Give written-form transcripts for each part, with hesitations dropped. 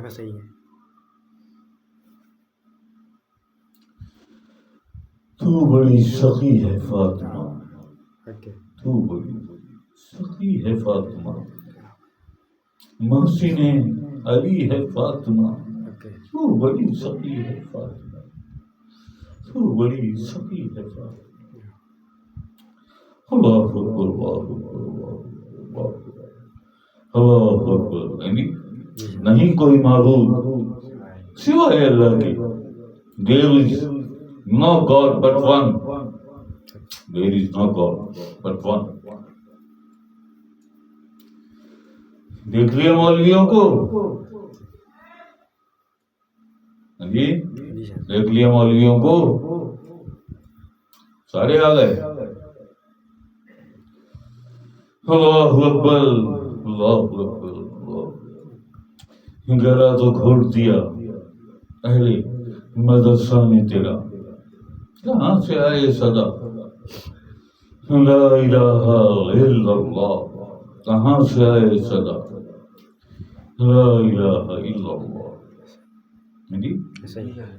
کا صحیح ہے. تو بڑی سخی ہے فاطمہ، اوکے. تو بڑی سخی ہے فاطمہ، محسن علی ہے فاطمہ، اوکے. تو بڑی سخی ہے فاطمہ، تو بڑی سخی ہے فاطمہ. اللہ اکبر، اللہ اکبر، اللہ اکبر، اللہ اکبر. یعنی نہیں کوئی معبود سوائے اللہ کے. There is no God but one. There is no God but one. دیکھ لیا مولویوں کو جی، دیکھ لیا مولویوں کو، سارے آ گئے. اللہ اکبر، اللہ اکبر، اللہ. گلا تو گھوٹ دیا اہل مدرسہ نے تیرا، کہاں سے آئے صدا لا الہ الا اللہ، کہاں سے آئے صدا لا الہ الا اللہ. جی صحیح ہے.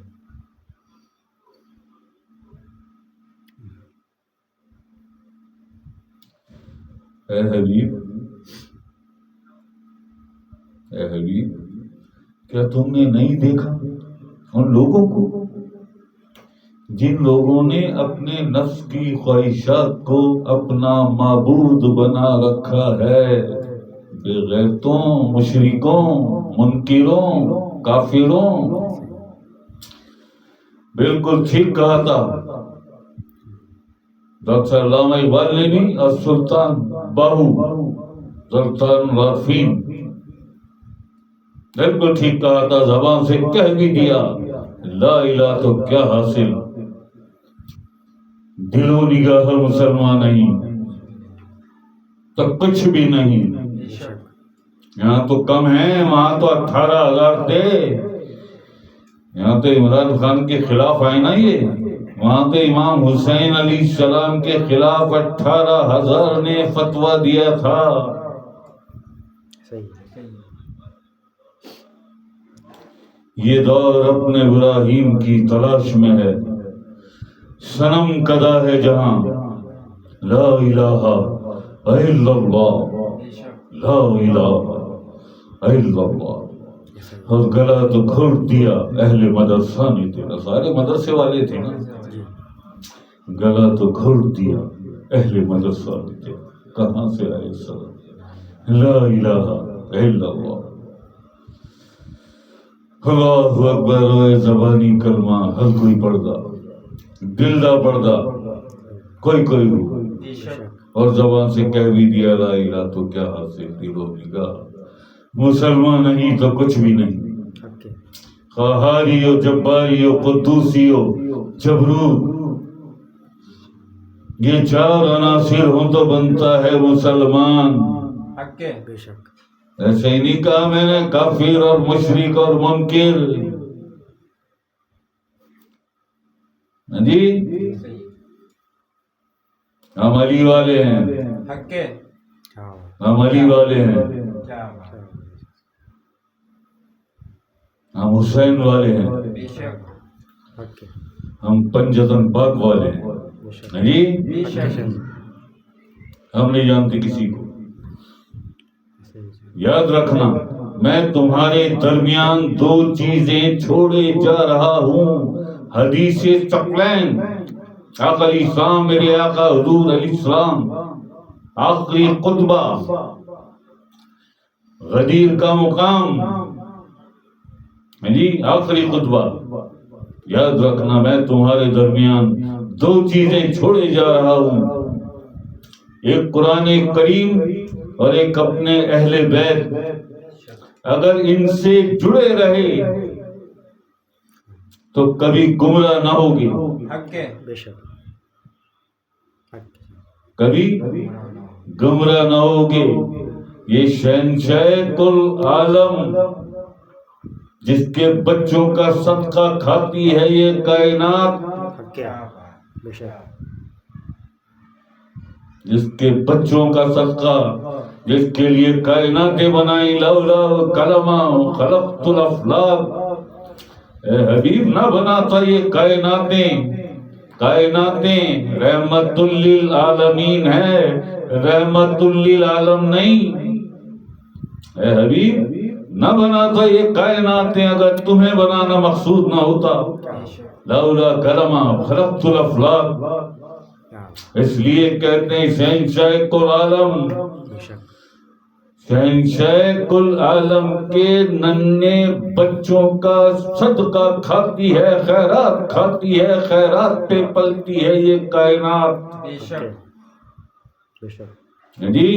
اے حبیب، اے حبیب، کیا تم نے نہیں دیکھا ان لوگوں کو جن لوگوں نے اپنے نفس کی خواہشات کو اپنا معبود بنا رکھا ہے؟ بے غیرتوں، مشرکوں، منکروں، کافروں. بالکل ٹھیک کہا تھا ڈاکٹر علامہ اقبال نے بھی، اور سلطان باہو سلطان رافین، بالکل ٹھیک کہا تھا، زبان سے کہہ بھی دیا لا الہ تو کیا حاصل، دل و نگاہ مسلمان نہیں تو کچھ بھی نہیں. یہاں تو کم ہیں، وہاں تو 18,000 تھے. یہاں تو عمران خان کے خلاف آئے نا یہ، وہاں تو امام حسین علیہ السلام کے خلاف 18,000 نے فتویٰ دیا تھا. یہ دور اپنے ابراہیم کی تلاش میں ہے، صنم کدا ہے جہاں لا الہ الا اللہ، لا الہ الا اللہ. اور گلا تو گھوٹ دیا اہل مدرسہ نے تیرا، سارے مدرسے والے تھے نا. گلا تو گھوٹ دیا اہل مدرسہ نے تیرا، کہاں سے آئے صدا لا الہ الا اللہ. اللہ اکبر. زبانی کلمہ ہر کوئی پڑھدا، دل دا پڑھدا کوئی کوئی ہو، اور زبان سے کہہ بھی دیا لا الہ تو کیا حاصل، دل و نگاہ مسلمان نہیں تو کچھ بھی نہیں. قہاری ہو، جباری ہو، قدوسی ہو، جبروت، یہ 4 عناصر ہوں تو بنتا ہے مسلمان. بے شک. ایسے ہی نہیں کہا میں نے کافر اور مشرک اور منکر. جی ہم علی والے ہیں، ہم علی والے ہیں، ہم حسین والے ہیں، ہم پنجتن پاک والے ہیں. جی ہم نہیں جانتے کسی کو. یاد رکھنا، میں تمہارے درمیان 2 چیزیں چھوڑے جا رہا ہوں. حدیث ثقلین، آقا علیہ السلام، میرے آقا حضور علیہ السلام، آخری خطبہ، غدیر کا مقام، جی آخری خطبہ. یاد رکھنا، میں تمہارے درمیان 2 چیزیں چھوڑے جا رہا ہوں، ایک قرآن کریم اور ایک اپنے اہل بیت. اگر ان سے جڑے رہے تو کبھی گمراہ نہ ہوگے، کبھی گمراہ نہ ہوگے. یہ شہنشاہ کل عالم، جس کے بچوں کا صدقہ کھاتی ہے یہ کائنات، جس کے بچوں کا صدقہ، جس کے لیے کائناتیں بنائی، لولا کلمہ خلقت الافلاق، اے حبیب نہ بناتا یہ کائناتیں رحمت للعالمین ہے، رحمت للعالم نہیں۔ اے حبیب نہ بناتا یہ کائناتیں اگر تمہیں بنانا مقصود نہ ہوتا، لولا کلمہ خلقت الافلاق۔ اس لیے کہتے ہیں شہنشاہ کل عالم، شہنشاہ کل عالم کے ننھے بچوں کا صدقہ کھاتی ہے، خیرات کھاتی ہے، خیرات پہ پلتی ہے یہ کائنات۔ جی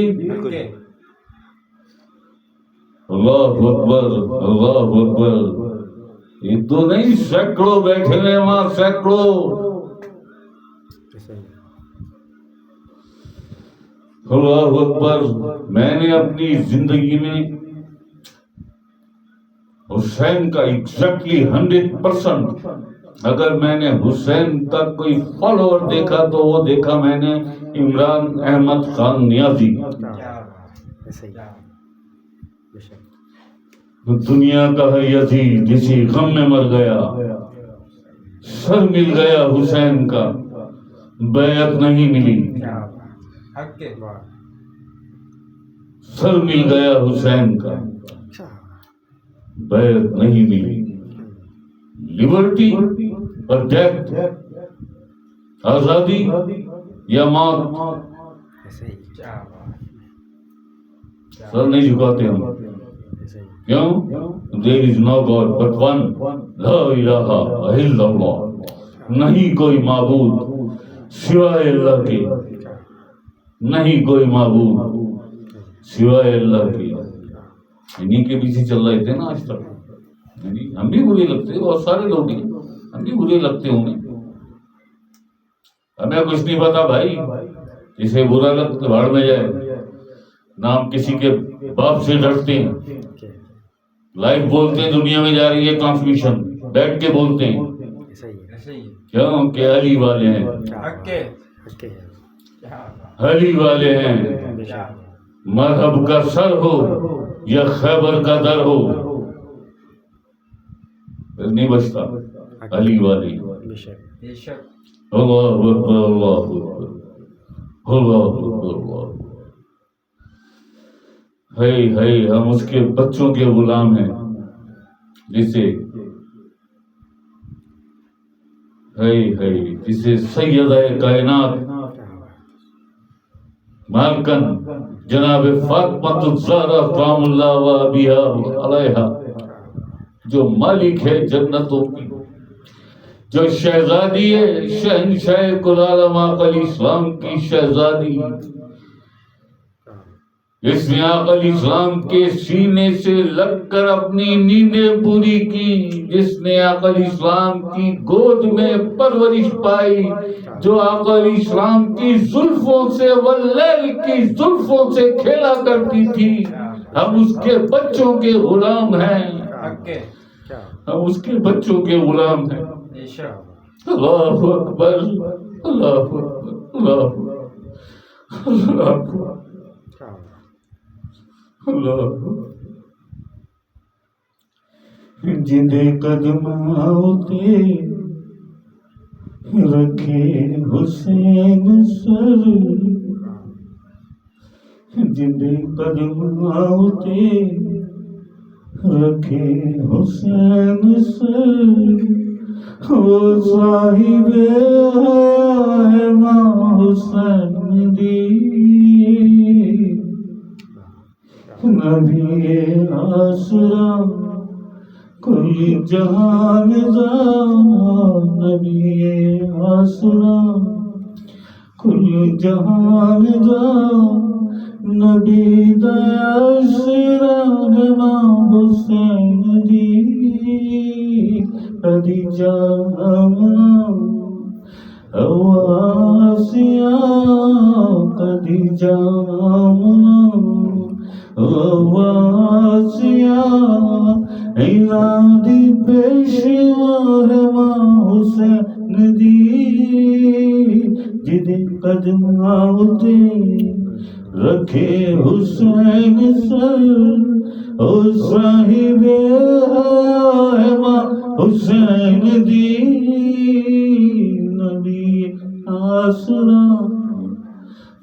اللہ اکبر، اللہ اکبر۔ یہ تو نہیں سینکڑوں بیٹھے ہیں وہاں، سینکڑوں۔ اللہ اکبر۔ میں نے اپنی زندگی میں حسین کا ایگزیکٹلی 100%، اگر میں نے حسین کا کوئی فالوور دیکھا تو وہ دیکھا میں نے عمران احمد خان نیازی۔ دنیا کا ہے یزید اسی غم میں مر گیا، سر مل گیا حسین کا، بیعت نہیں ملی، سر مل گیا حسین کا، بیعت نہیں ملی۔ لبرٹی اور ڈیتھ، آزادی یا موت، سر نہیں جھکاتے ہم۔ کیوں؟ There is no God but one، لا الہ الا اللہ، نہیں کوئی معبود سوائے اللہ کے، نہیں کوئی معبود سوائے اللہ کے۔ انہیں کے پیچھے چل رہے تھے نا آج تک۔ ہم بھی برے لگتے، بہت سارے لوگ ہیں، ہم بھی برے لگتے ہوں گے، ہمیں کچھ نہیں پتا بھائی، جسے برا لگتا بھاڑ میں جائے۔ نام کسی کے باپ سے ڈرتے ہیں، لائف بولتے ہیں، دنیا میں جا رہی ہے ٹرانسمیشن، بیٹھ کے بولتے ہیں، کیوں کہ علی والے ہیں، علی والے ہیں، مذہب کا سر ہو یا خیبر کا در ہو نہیں بچتا، علی والے۔ اللہ اکبر، اللہ اکبر، اللہ اکبر، اللہ اکبر۔ ہے ہم اس کے بچوں کے غلام ہیں، جسے سیدہ کائنات مالکن جناب فاطمہ الزہرا سلام اللہ و ابیہا علیہا، جو مالک ہے جنتوں کی، جو شہزادی ہے، شہنشاہ کل عالم آقا علیہ السلام کی شہزادی، اس نے آقا علیہ السلام کے سینے سے لگ کر اپنی نیندیں پوری کی، جس نے آقا علیہ السلام کی گود میں پرورش پائی، جو آقا علیہ السلام کی زلفوں سے واللیل کی زلفوں سے کھیلا کرتی تھی۔ ہم اس کے بچوں کے غلام ہیں، ہم اس کے بچوں کے غلام ہیں۔ اللہ اکبر، اللہ اکبر، اللہ اکبر، اللہ اکبر، اللہ۔ جدے قدم آتے رکھے حسین سر، جدے قدم آتے رکھے حسین سر، وہ صاحب ہے ماں حسین دی، نبی آسرا کل جہان دا، نبی آسرا کل جہان دا، نبی دا آسرا ماں حسین دی، خدیجہ آمنہ آسیہ، خدیجہ آمنہ آسیہ، ایلادی پیشوار ماں حسین دی، جدے قدم آتے رکھے حسین سر او صاحب حسین دی نبی آسرا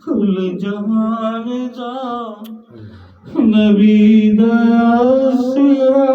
کل جہان دا نبی دا آسرا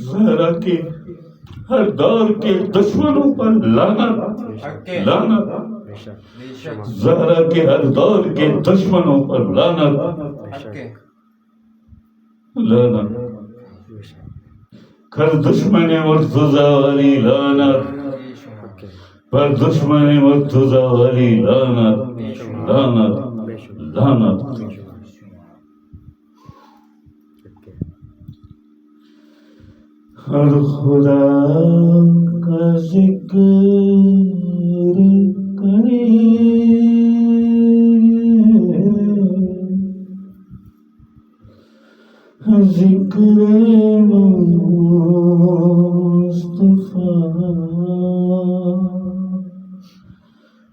زہرا کے ہر دور کے دشمنوں پر لعنت لعنت زہرا کے ہر دور کے دشمنوں پر لعنت لعنت کر دشمن مرتضی علی لعنت پر دشمن مرتضی علی لعنت لعنت لعنت ہر خدا کا ذکر کرے ذکر مصطفیٰ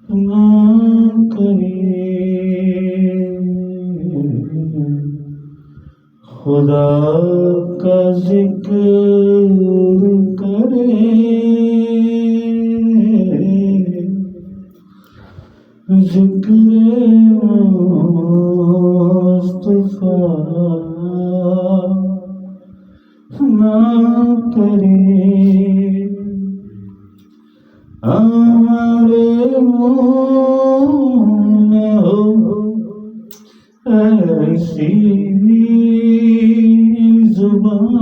نہ کرے خدا کا ذکر کرے ذکر مصطفیٰ نہ کرے ہمارے منہ میں ہو ایسی زبان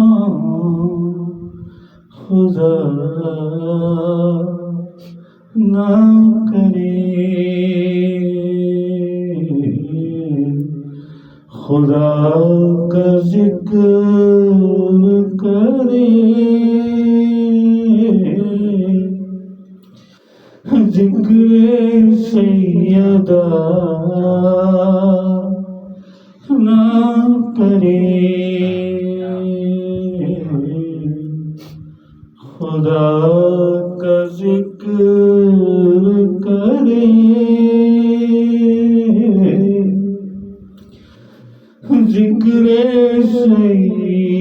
خدا نہ کرے خدا کا ذکر کرے ذکر سیدہ نہ کرے خدا کا ذکر کرے ذکر سیدہ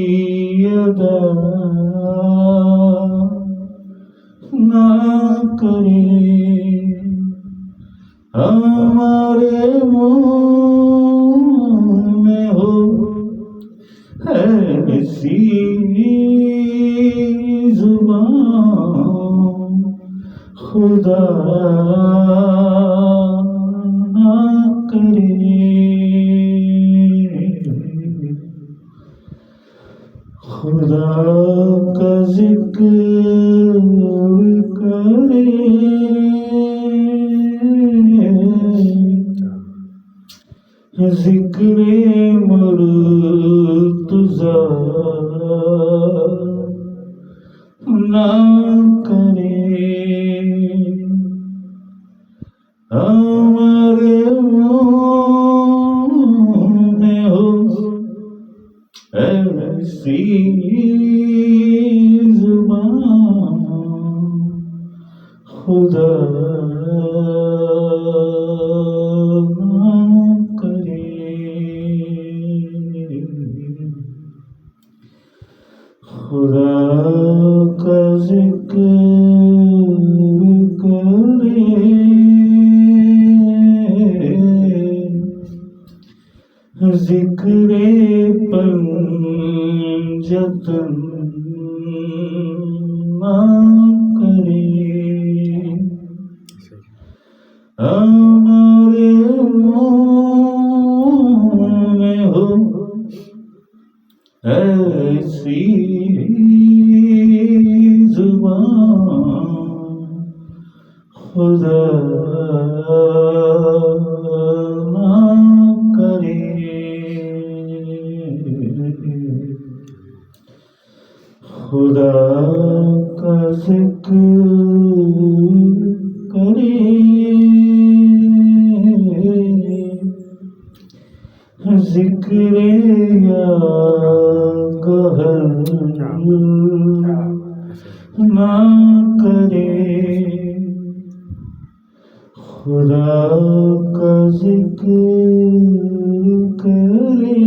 نہ کرے ہمارے منہ میں ہو ایسی زبان خدا نہ کرے خدا کا ذکر کرے ذکر مرتضی نہ کرے ہمارے منہ میں ہو ایسی زبان خدا خدا کا ذکر کرے ذکر پنجتن نہ کرے ہمارے منہ میں ہو ایسی زبان خدا نہ کرے خدا کا ذکر کرے ذکر یا گہر نہ کرے خدا کا ذکر کرے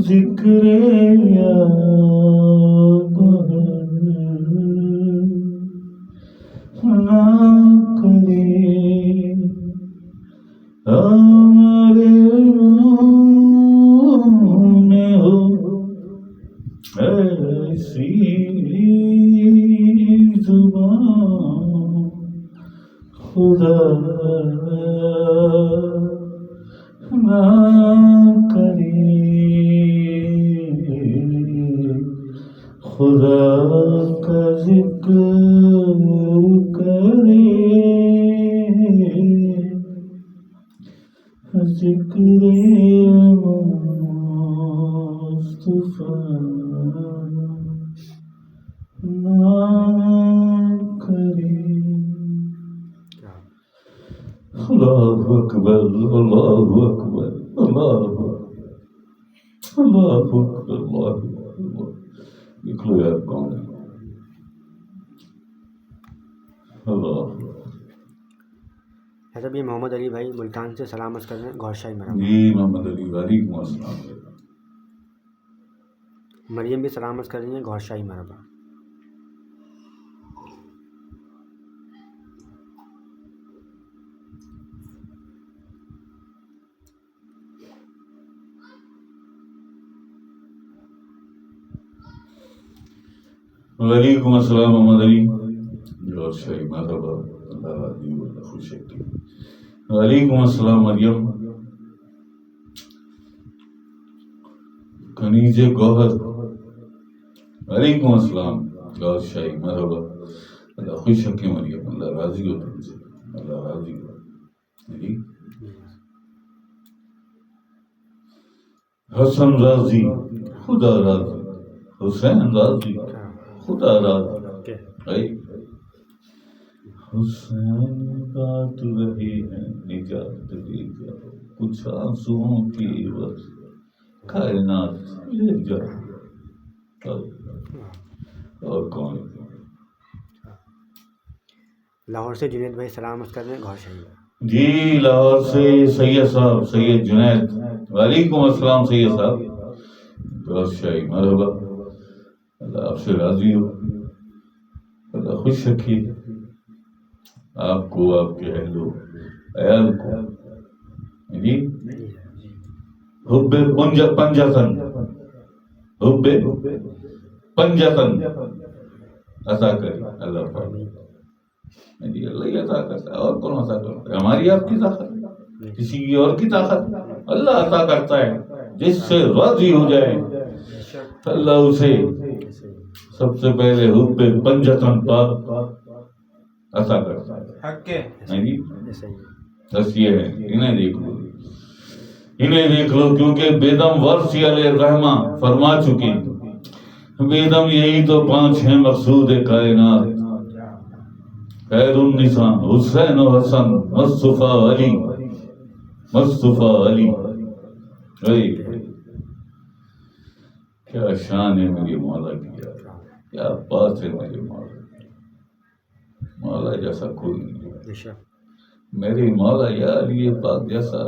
ذکر یا گہر نہ کرے ہمارے منہ میں ہو ایسی زبان خدا نہ کرے خدا کا ذکر کرے ذکر مصطفیٰ نہ کرے اللہ اکبر اللہ اکبر اللہ اکبر اللہ اکبر لکھ لو یار کون ہے اللہ حضرت یہ محمد علی بھائی ملتان سے سلام عرض کر رہے ہیں گور شاہی مرحبا جی محمد علی وعلیکم السلام مریم بھی سلام عرض کر رہی ہیں گور شاہی مرحبا وعلیکم السلام محمد علی گور شاہی مرحبا اللہ راضی ہو اللہ خوش ہے وعلیکم السلام مریم کنیز گوہر وعلیکم السلام گور شاہی مرحبا اللہ خوش ہے مریم اللہ راضی ہو تم سے اللہ راضی ہو جی حسن راضی خدا راضی حسین راضی خدا راضی حسین بات رہے ہیں نجات لے جاؤ کچھ آنسوؤں کی عوض کائنات لے جاؤ اور کون لاہور سے جنید بھائی سلام عرض کر رہے ہیں گور شاہی جی لاہور سے سید صاحب سید جنید وعلیکم السلام سید صاحب گور شاہی مرحبا اللہ آپ سے راضی ہو اللہ خوش رکھیے آپ کو آپ کے اہل و عیال کو جی حب پنجتن حب پنجتن عطا کرے اللہ پاک جی اللہ ہی عطا کرتا ہے اور کون عطا کرتا ہے ہماری آپ کی طاقت کسی کی اور کی طاقت اللہ عطا کرتا ہے جس سے راضی ہو جائے اللہ اسے سب سے پہلے حب پنجتن پاک عطا کرتا ہے بس یہ ہے انہیں دیکھ لو کیونکہ بیدم ورسی علیہ الرحمہ فرما چکی بیدم یہی تو 5 ہیں مقصود کائنات خیر النساء حسین و حسن مصطفیٰ علی کیا شان ہے میری مولا کی کیا بات ہے میری مولا جیسا کوئی نہیں میری مولا یا علی پاک جیسا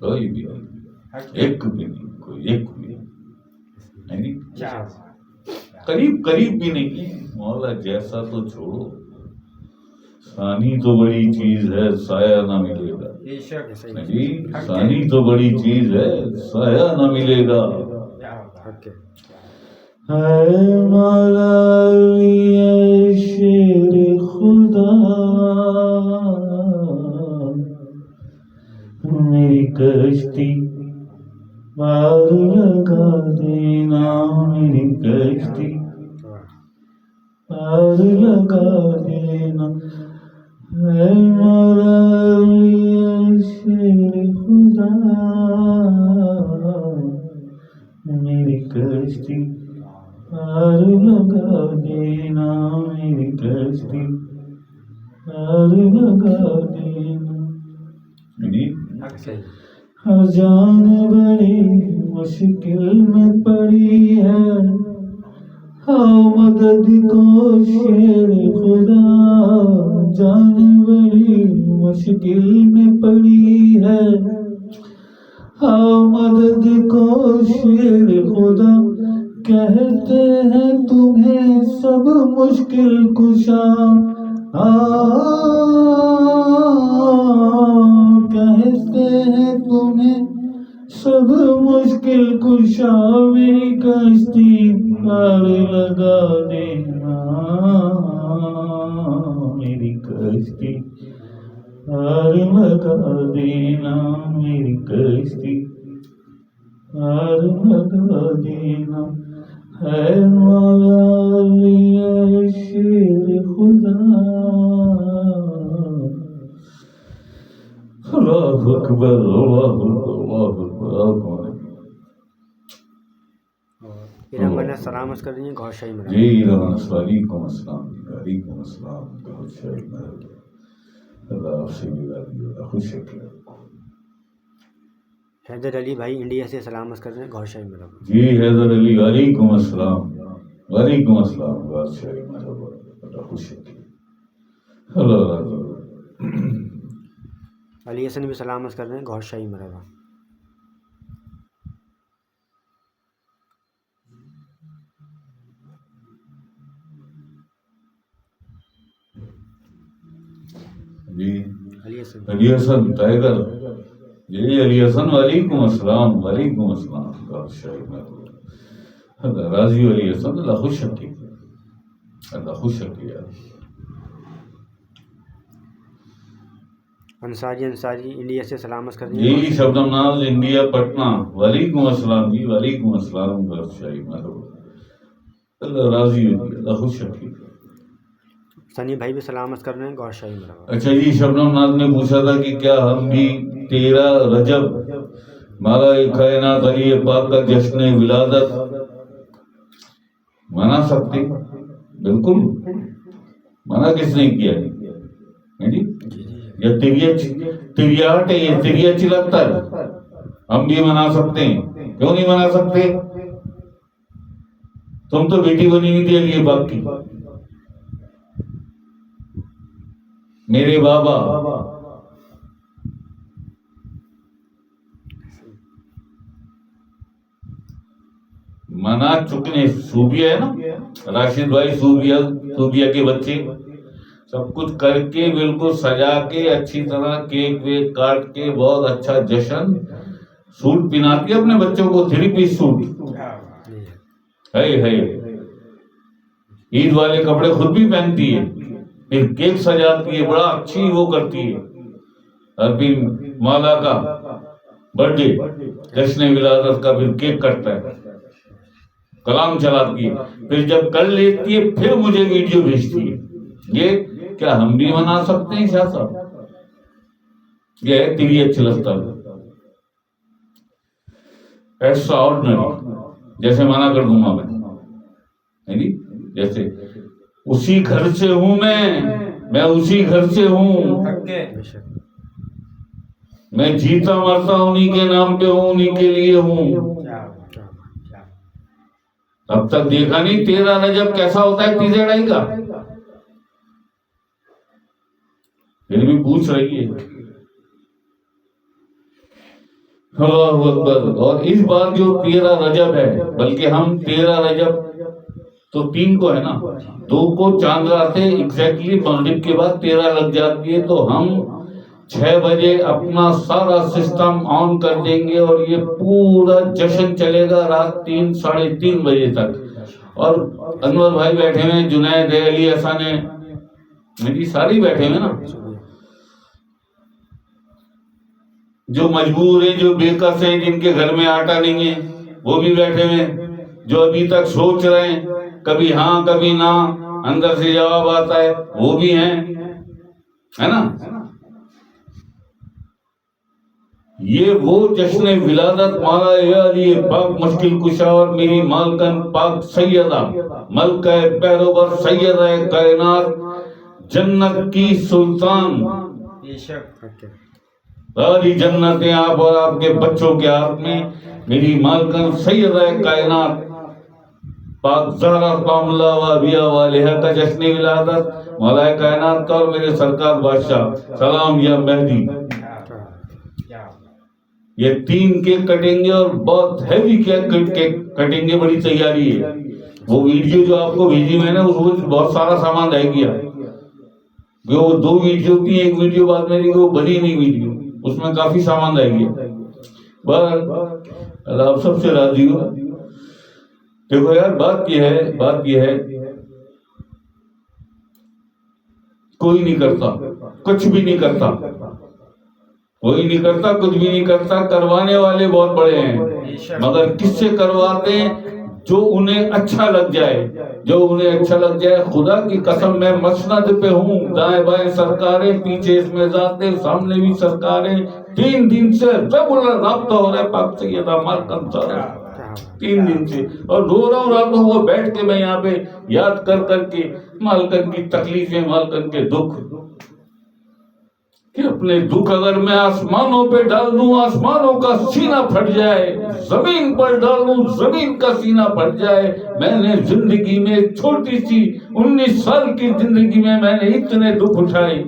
کوئی بھی نہیں ایک بھی نہیں کوئی ایک بھی نہیں قریب بھی نہیں مولا جیسا تو چھوڑو ثانی تو بڑی چیز ہے سایہ نہ ملے گا جی ثانی تو بڑی چیز ہے سایہ نہ ملے گا مولا شیر خدا میری کشتی پار لگا دینا میری کشتی پار لگا دینا ہے مولا شیر خدا میری کشتی پار لگا دینا میری کشتی پار لگا دینا. صحیح. ہر جان بڑی مشکل میں پڑی ہے ہاں مدد کو شیر خدا جان بڑی مشکل میں پڑی ہے ہاں مدد کو شیر خدا کہتے ہیں تمہیں سب مشکل کشا کہتے ہیں تمہیں سب مشکل کشا میری کشتی پار لگا دینا میری کشتی پار لگا دینا میری کشتی پار لگا دینا ہے مولا علی شیر خدا. اللہ اکبر اللہ اکبر اللہ اکبر. اور ارم نے سلام عرض کر رہی ہیں گور شاہی مرحبا. جی رحمت وعلیکم السلام وعلیکم السلام. گور شاہی مرحبا. اللہ آپ سے ملا دیے خوش رکھے. حیدر علی بھائی انڈیا سے سلام عرض کر رہے ہیں گور شاہی مرحبا. جی حیدر علی وعلیکم السلام وعلیکم السلام. گور شاہی مرحبا. اللہ خوش رکھے. اللہ راضی. علی حسن بھی سلام عرض کر رہے ہیں گور شاہی مرحبا. جی علی حسن علی حسن ٹائیگر. جی علی حسن وعلیکم السلام وعلیکم السلام. گور شاہی مرحبا. اللہ راضی علی حسن. اللہ خوش رکھے. اللہ خوش رکھے. انصاری انڈیا سے سلام عرض کر رہی ہیں. جی شبنم ناز انڈیا پٹنہ وعلیکم السلام. جی وعلیکم السلام. گور شاہی مرحبا. اللہ راضی ہو. اللہ خوش رکھے. سنی بھائی بھی سلام عرض کر رہے ہیں گور شاہی مرحبا. اچھا جی شبنم ناز نے پوچھا تھا کہ کیا ہم بھی 13 رجب مالا کائنات علی پاک کا جشن ولادت منا سکتے؟ بالکل. منع کس نے کیا ہے جی؟ یہ تریاٹ ہے. یہ تریا چلتا ہے. ہم بھی منا سکتے ہیں. کیوں نہیں منا سکتے؟ تم تو بیٹی بنی ہوئی تھی علی پاک کی. میرے بابا منا چکنے. صوبیہ ہے نا راشد بھائی. صوبیہ کے بچے سب کچھ کر کے بالکل سجا کے اچھی طرح کیک ویک کاٹ کے بہت اچھا جشن. سوٹ پہناتی ہے اپنے بچوں کو 3 پیس سوٹ. ہے عید والے کپڑے خود بھی پہنتی ہے. پھر کیک سجاتی ہے. بڑا اچھی وہ کرتی ہے. اور پھر مولا کا برتھ ڈے جشن ولادت کا پھر کیک کٹتا ہے. کلام چلاتی ہے. پھر جب کر لیتی ہے پھر مجھے ویڈیو بھیجتی ہے. یہ کیا ہم بھی منا سکتے ہیں شاہ صاحب؟ یہ ہے تیری اچھی لگتا ہے. ایسا آرڈنری جیسے منع کر دوں گا میں. جیسے اسی گھر سے ہوں میں اسی گھر سے ہوں. میں جیتا مرتا انہی کے نام پہ ہوں انہی کے لیے ہوں. اب تک دیکھا نہیں 13 رجب کیسا ہوتا ہے تیسرے ڈائی کا. پھر بھی پوچھ رہی ہے. اللہ اکبر. اور اس بار جو 13 رجب ہے بلکہ ہم 13 رجب تو 3 کو ہے نا 2 کو چاند رات ہے ایگزیکٹلی مغرب کے بعد 13 لگ جاتی ہے. تو ہم 6 بجے اپنا سارا سسٹم آن کر دیں گے اور یہ پورا جشن چلے گا رات 3 ساڑھے 3 بجے تک. اور انور بھائی بیٹھے ہوئے, جنید ہے, علی حسن ہے, میری ساری بیٹھے ہوئے نا. جو مجبور ہیں, جو بے کس ہیں, جن کے گھر میں آٹا نہیں ہے وہ بھی بیٹھے ہوئے, جو ابھی تک سوچ رہے ہیں کبھی ہاں کبھی نہ, اندر سے جواب آتا ہے وہ بھی ہیں، ہے نا. یہ وہ جشن ولادت مولا علی پاک مشکل کشا اور میری مالکن پاک سیدہ ملکہ پیروبر سیدہ کائنات جنت کی سلطان، ساری جنتیں آپ اور آپ کے بچوں کے ہاتھ میں، میری مالکن سیدہ کائنات پاک زہرا سلام اللہ و ابیہ و علیہا کا جشن ولادت مولا کائنات کا، اور میرے سرکار بادشاہ سلام یا مہدی. یہ 3 کیک کٹیں گے اور بہت ہیوی کیک کٹیں گے، بڑی تیاری ہے. وہ ویڈیو جو آپ کو بھیجی میں نے اس میں بہت سارا سامان رہ گیا، وہ 2 ویڈیو تھی، ایک ویڈیو بعد میں وہ بنی نہیں ویڈیو، اس میں کافی سامان رہ گیا. بہرحال آپ سب سے راضی ہو. دیکھو یار بات یہ ہے کوئی نہیں کرتا، کچھ بھی نہیں کرتا، کوئی نہیں کرتا، کچھ بھی نہیں کرتا. کروانے والے بہت بڑے ہیں، مگر کس سے کرواتے ہیں؟ جو انہیں اچھا لگ جائے، جو انہیں اچھا لگ جائے. خدا کی قسم میں مسند پہ ہوں، دائیں بائیں سرکاریں، پیچھے اس میں ذاتیں، سامنے بھی سرکاریں. 3 دن سے ریگولر رابطہ ہو رہا ہے پاک سیدہ مالکن سارا 3 دن سے، اور رو رہا ہوں راتوں کو بیٹھ کے میں یہاں پہ یاد کر کے مالکن کی تکلیفیں، مالکن کے دکھ، کہ اپنے دکھ اگر میں آسمانوں پہ ڈال دوں آسمانوں کا سینہ پھٹ جائے، زمین پر ڈال دوں زمین کا سینہ پھٹ جائے. میں نے زندگی میں چھوٹی سی 19 سال کی زندگی میں نے اتنے دکھ اٹھائے.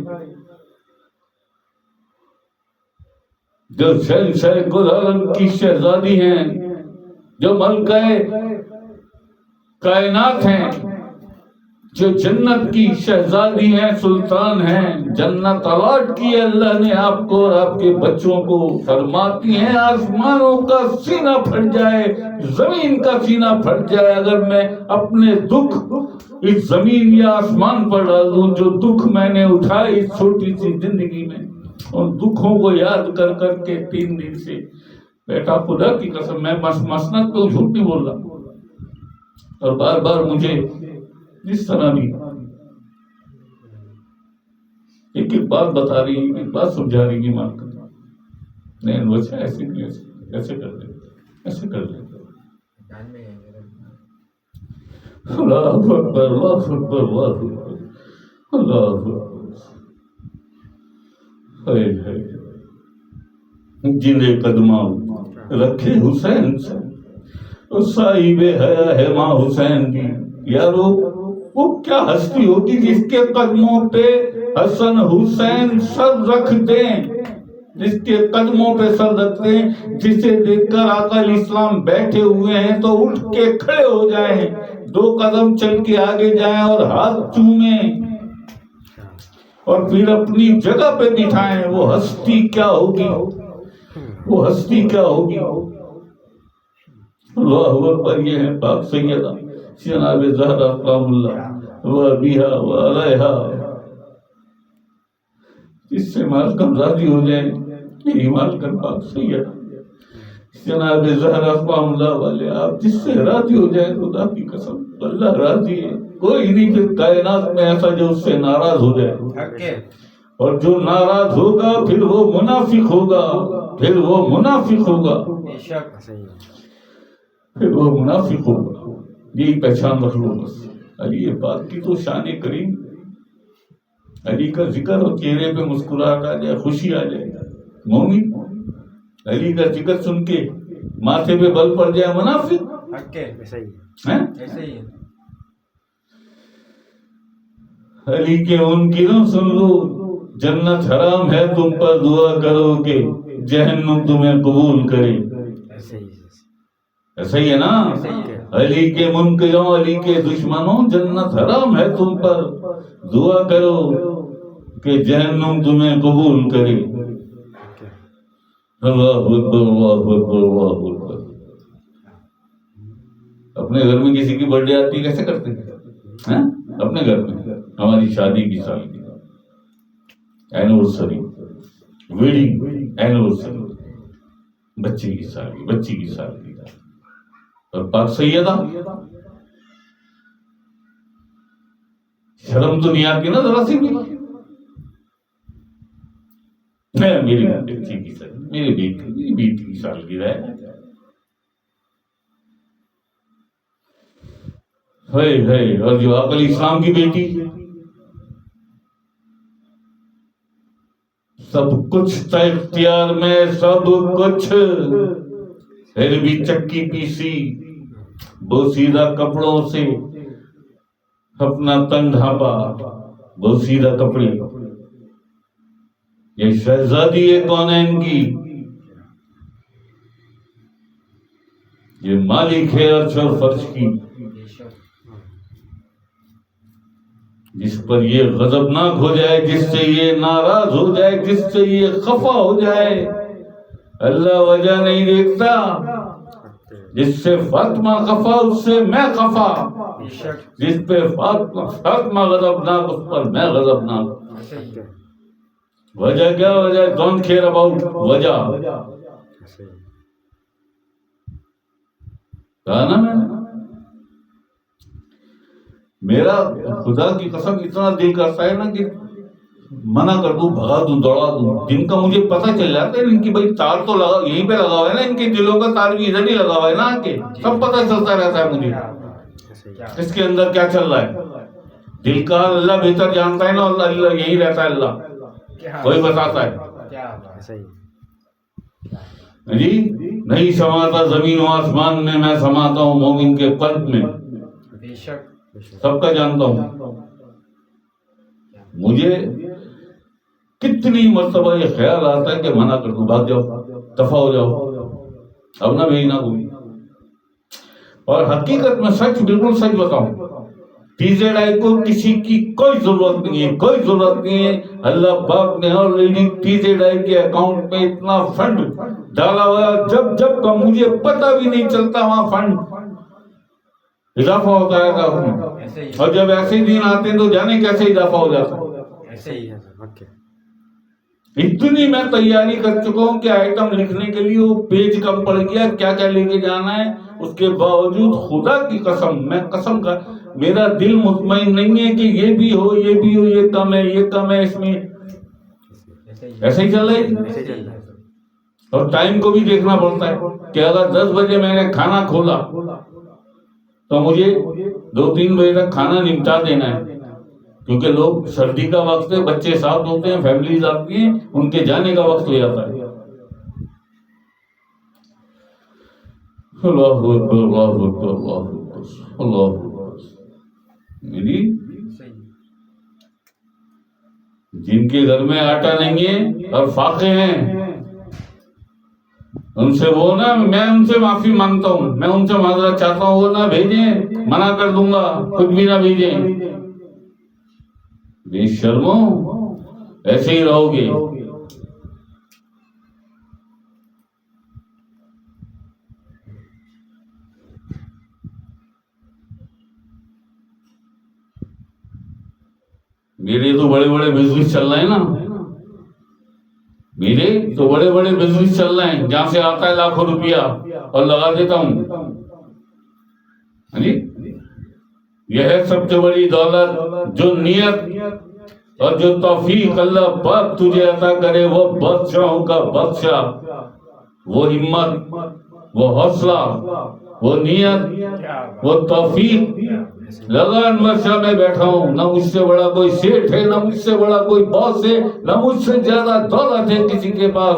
جو شہنشاہ گل عالم کی شہزادی ہیں، جو ملکہ کائنات ہیں، جو جنت کی شہزادی ہیں، سلطان ہیں، جنت الاٹ کی اللہ نے آپ کو اور آپ کے بچوں کو. فرماتی ہیں آسمانوں کا سینہ پھٹ جائے، زمین کا سینہ پھٹ جائے، اگر میں اپنے دکھ اس زمین یا آسمان پر ڈال دوں. جو دکھ میں نے اٹھائے اس چھوٹی سی زندگی میں، ان دکھوں کو یاد کر کے 3 دن سے بیٹا. خدا کی قسم میں مسند پہ جھوٹ نہیں بول رہا، اور بار بار مجھے جس طرح بھی ایک بات بتا رہی ہے، ایک بات سمجھا رہی ہے، مان کر نہیں ویسے ایسے نہیں، ایسے کر لے، ایسے کر لے. اللہ اکبر، اللہ اکبر، اللہ اکبر، اللہ اکبر. جنہیں قدماں رکھے حسین سے، صاحب حیا ہے ماں حسین کی. یارو وہ کیا ہستی ہوگی جس کے قدموں پہ حسن حسین سر رکھ دیں، جس کے قدموں پہ سر رکھ دیں، جسے دیکھ کر آقا علیہ السلام بیٹھے ہوئے ہیں تو اٹھ کے کھڑے ہو جائیں، 2 قدم چل کے آگے جائیں اور ہاتھ چومیں اور پھر اپنی جگہ پہ بٹھائیں. وہ ہستی کیا ہوگی، وہ ہستی کیا ہوگی. اللہ اکبر. یہ ہے پاک سیدہ جناب زہرا سلام اللہ و ابیہا و علیہا. جس سے مالکن راضی ہو جائے، میری مالکن پاک سیدہ جناب زہرا سلام اللہ والے، آپ جس سے راضی ہو جائے، خدا کی قسم اللہ راضی ہے. کوئی نہیں پھر کائنات میں ایسا جو اس سے ناراض ہو جائے، اور جو ناراض ہوگا پھر وہ منافق ہوگا، پھر وہ منافق ہوگا، پھر وہ منافق ہوگا. یہی پہچان رکھ لو بس. علی پاک کی تو شان کریم، علی کا ذکر اور چہرے پہ مسکراہٹ آ جائے، خوشی آ جائے. مومن علی کا ذکر سن کے ماتھے پہ بل پڑ جائے، منافق. علی کے منکروں سن لو، جنت حرام ہے تم پر، دعا کرو کہ جہنم تمہیں قبول کرے. ایسا ہی ہے نا. علی کے منکروں، علی کے دشمنوں، جنت حرام ہے تم پر، دعا کرو کہ جہنم تمہیں قبول کرے. اللہ اکبر، اللہ اکبر، اللہ اکبر. اپنے گھر میں کسی کی برتھ ڈے آتی ہے کیسے کرتے ہیں؟ اپنے گھر میں ہماری شادی کی سالگرہ، اینیورسری، ویڈنگ اینیورسری، بچے کی سالگرہ، بچی کی سالگرہ. اور پاک سیدہ شرم تو نہیں آتی نا ذرا سی بھی؟ میری بچی کی سر، میری بیٹی کی سالگرہ ہے، اور جو عقل اسلام کی بیٹی، سب کچھ تھا اختیار میں، سب کچھ، پھر بھی چکی پیسی، بوسیدہ کپڑوں سے اپنا تن ڈھانپا، بوسیدہ کپڑے. یہ شہزادی ہے کونین کی، یہ مالک ہے عرش اور فرش کی، جس پر یہ غضبناک ہو جائے، جس سے یہ ناراض ہو جائے، جس سے یہ خفا ہو جائے، اللہ وجہ نہیں دیکھتا. جس سے فاطمہ خفا اس سے میں خفا، جس پہ فاطمہ غضبناک اس پر میں غضبناک. وجہ کیا؟ وجہ ڈونٹ کیئر اباؤٹ وجہ. کہا نا میں، میرا خدا کی قسم اتنا دل کرتا ہے نا کہ منع کر دوں، بھگا دوں، دوڑا دوں. جن کا مجھے پتہ چل جاتا ہے ان کی بھائی تار تو لگا یہیں پہ لگا ہوا ہے نا، ان کے دلوں کا تار بھی ادھر ہی لگا ہوا ہے نا، آ کے سب پتہ چلتا رہتا ہے مجھے اس کے اندر کیا چل رہا ہے. دل کا اللہ بہتر جانتا ہے نا، اللہ یہی رہتا ہے، اللہ کوئی بتاتا ہے. جی نہیں سماتا زمین و آسمان میں، میں سماتا ہوں مومن کے قلب میں. سب کا جانتا ہوں. مجھے کتنی مرتبہ یہ خیال آتا ہے کہ منع کر دوں، بھاگ جاؤ، دفع ہو جاؤ، اب نہ بھیجنا کوئی. اور حقیقت میں سچ، بالکل سچ بتاؤں، TZI کو کسی کی کوئی ضرورت نہیں ہے، کوئی ضرورت نہیں ہے. اللہ پاک نے آلریڈی TZI کے اکاؤنٹ میں اتنا فنڈ ڈالا ہوا، جب جب کا مجھے پتہ بھی نہیں چلتا وہاں فنڈ اضافہ ہوتا رہتا اس میں. اور جب ایسے دن آتے ہیں تو جانے کیسے اضافہ ہو جاتا. اتنی میں تیاری کر چکا ہوں کہ آئٹم لکھنے کے لیے وہ پیج کم پڑ گیا، کیا کیا لے کے جانا ہے. اس کے باوجود خدا کی قسم، میں قسم کا، میرا دل مطمئن نہیں ہے کہ یہ بھی ہو، یہ بھی ہو، یہ کم ہے، یہ کم ہے. اس میں ایسے ہی چل رہا ہے. اور ٹائم کو بھی دیکھنا پڑتا ہے کہ اگر 10 بجے میں نے کھانا کھولا تو مجھے 2-3 بجے تک کھانا نمٹا دینا ہے، کیونکہ لوگ سردی کا وقت ہے، بچے ساتھ ہوتے ہیں، فیملیز آتی ہیں، ان کے جانے کا وقت ہو جاتا ہے. اللہ اکبر، اللہ اکبر، اللہ اکبر، اللہ اکبر. میری جن کے گھر میں آٹا نہیں ہے اور فاقے ہیں، ان سے وہ نا، میں ان سے معافی مانگتا ہوں، میں ان سے معذرت چاہتا ہوں، وہ نہ بھیجیں، منع کر دوں گا، کچھ بھی نہ بھیجیں. بے شرمو، ایسے ہی رہو گے. میرے تو بڑے بڑے بزنس چل رہے ہیں نا، میرے تو بڑے بڑے بزنس چل رہے ہیں، جہاں سے آتا ہے لاکھوں روپیہ اور لگا دیتا ہوں. یہ ہے سب سے بڑی دولت، جو نیت اور جو توفیق اللہ پاک تجھے عطا کرے. وہ بادشاہوں کا بادشاہ، وہ ہمت، وہ حوصلہ، وہ نیت، وہ توفیق. لگا انور شاہ میں بیٹھا ہوں، نہ مجھ سے بڑا کوئی سیٹھ ہے، نہ مجھ سے بڑا کوئی باس ہے، نہ مجھ سے زیادہ دولت ہے کسی کے پاس،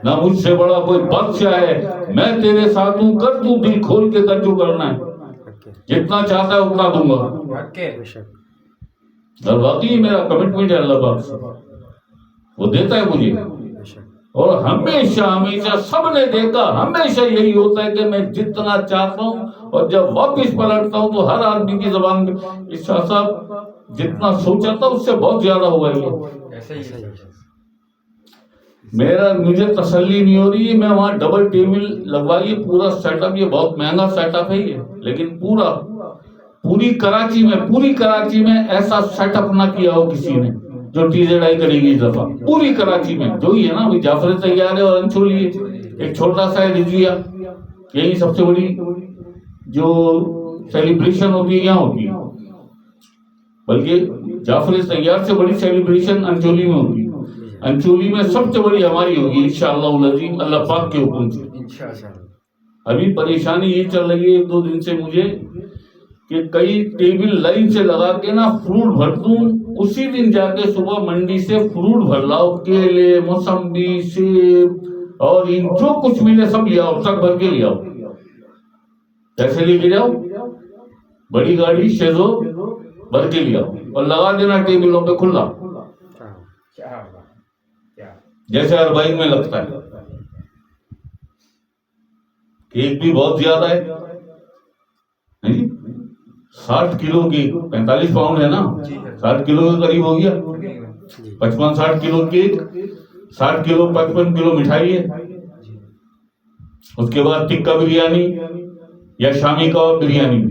نہ مجھ سے بڑا کوئی بادشاہ ہے. میں تیرے ساتھ ہوں، کر دوں، دل کھول کے کر جو کرنا ہے، جتنا چاہتا ہے اتنا دوں گا. اور واقعی میرا کمٹمنٹ ہے اللہ پاک سے، وہ دیتا ہے مجھے. اور ہمیشہ ہمیشہ سب نے دیکھا، ہمیشہ یہی ہوتا ہے کہ میں جتنا چاہتا ہوں اور جب واپس پلٹتا ہوں تو ہر آدمی کی زبان میں اس صاحب جتنا سوچا تھا اس سے بہت زیادہ ہوا ہی ہے. مجھے تسلی نہیں ہو رہی ہے. میں وہاں ڈبل ٹیبل لگوائی، پورا سیٹ اپ، یہ بہت مہنگا سیٹ اپ ہے یہ، لیکن پوری کراچی میں ایسا سیٹ اپ نہ کیا ہو کسی نے جو TZI کرے گی اس دفعہ. پوری کراچی میں جو ہی ہے نا، جعفر تیار ہے اور انچولی ایک چھوٹا سا ہے رضویہ، یہی سب سے بڑی جو سیلیبریشن ہوتی ہے یہاں ہوتی ہے. بلکہ جعفر سیار سے بڑی سیلیبریشن انچولی میں ہوگی. انچولی میں سب سے بڑی ہماری ہوگی انشاءاللہ العظیم اللہ پاک کے حکم سے. ابھی پریشانی یہ چل رہی ہے 1-2 دن سے مجھے کہ کئی ٹیبل لائن سے لگا کے نا فروٹ بھر دوں, اسی دن جا کے صبح منڈی سے فروٹ بھر لاؤ, کیلے, موسمبی, سیب اور ان جو کچھ ملے سب لے آؤ, ٹرک بھر کے لے آؤ. کیسے لے کے جاؤ؟ بڑی گاڑی شیزو بھر کے لے آؤ اور لگا دینا ٹیبلوں پہ کھلا, جیسے اربعین میں لگتا ہے. کیک بھی بہت زیادہ ہے, 60 کلو کیک, 45 پاؤنڈ ہے نا, 60 کلو کے قریب ہو گیا. 55-60 کلو کیک, 60 کلو 55 کلو مٹھائی ہے. اس کے بعد ٹکا بریانی یا شامی کباب بریانی,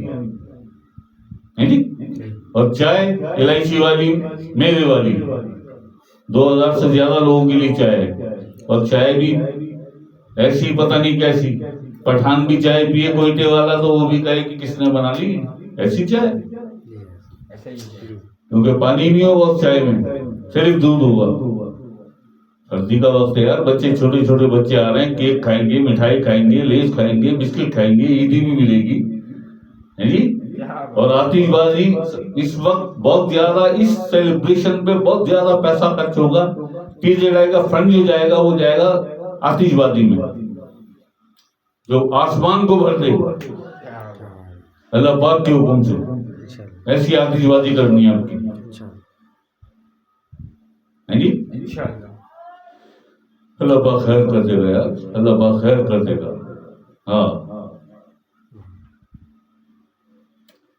اور چائے الائچی والی میوے والی. 2000 سے زیادہ لوگوں کے لیے چائے ہے, اور چائے بھی ایسی پتہ نہیں کیسی. پٹھان بھی چائے پیے کوئٹے والا تو وہ بھی کہے کہ کس نے بنا لی ایسی چائے, کیونکہ پانی نہیں ہوگا اس چائے میں, صرف دودھ ہوگا. سردی کا وقت ہے یار, بچے چھوٹے چھوٹے بچے آ رہے ہیں, کیک کھائیں گے, مٹھائی کھائیں گے, لیز کھائیں گے, بسکٹ کھائیں گے, عیدی بھی ملے گی جی. اور آتش بازی اس وقت بہت زیادہ, اس سیلیبریشن پہ بہت زیادہ پیسہ خرچ ہوگا. ٹیزے ڈائی کا فنڈ جو جائے گا وہ جائے گا آتش بازی میں, جو آسمان کو بھر دے اللہ پاک کے حکم سے. ایسی آتش بازی کرنی ہے آپ کی جی. اللہ پاک خیر کر دے گا یار, اللہ پاک خیر کر دے گا. ہاں,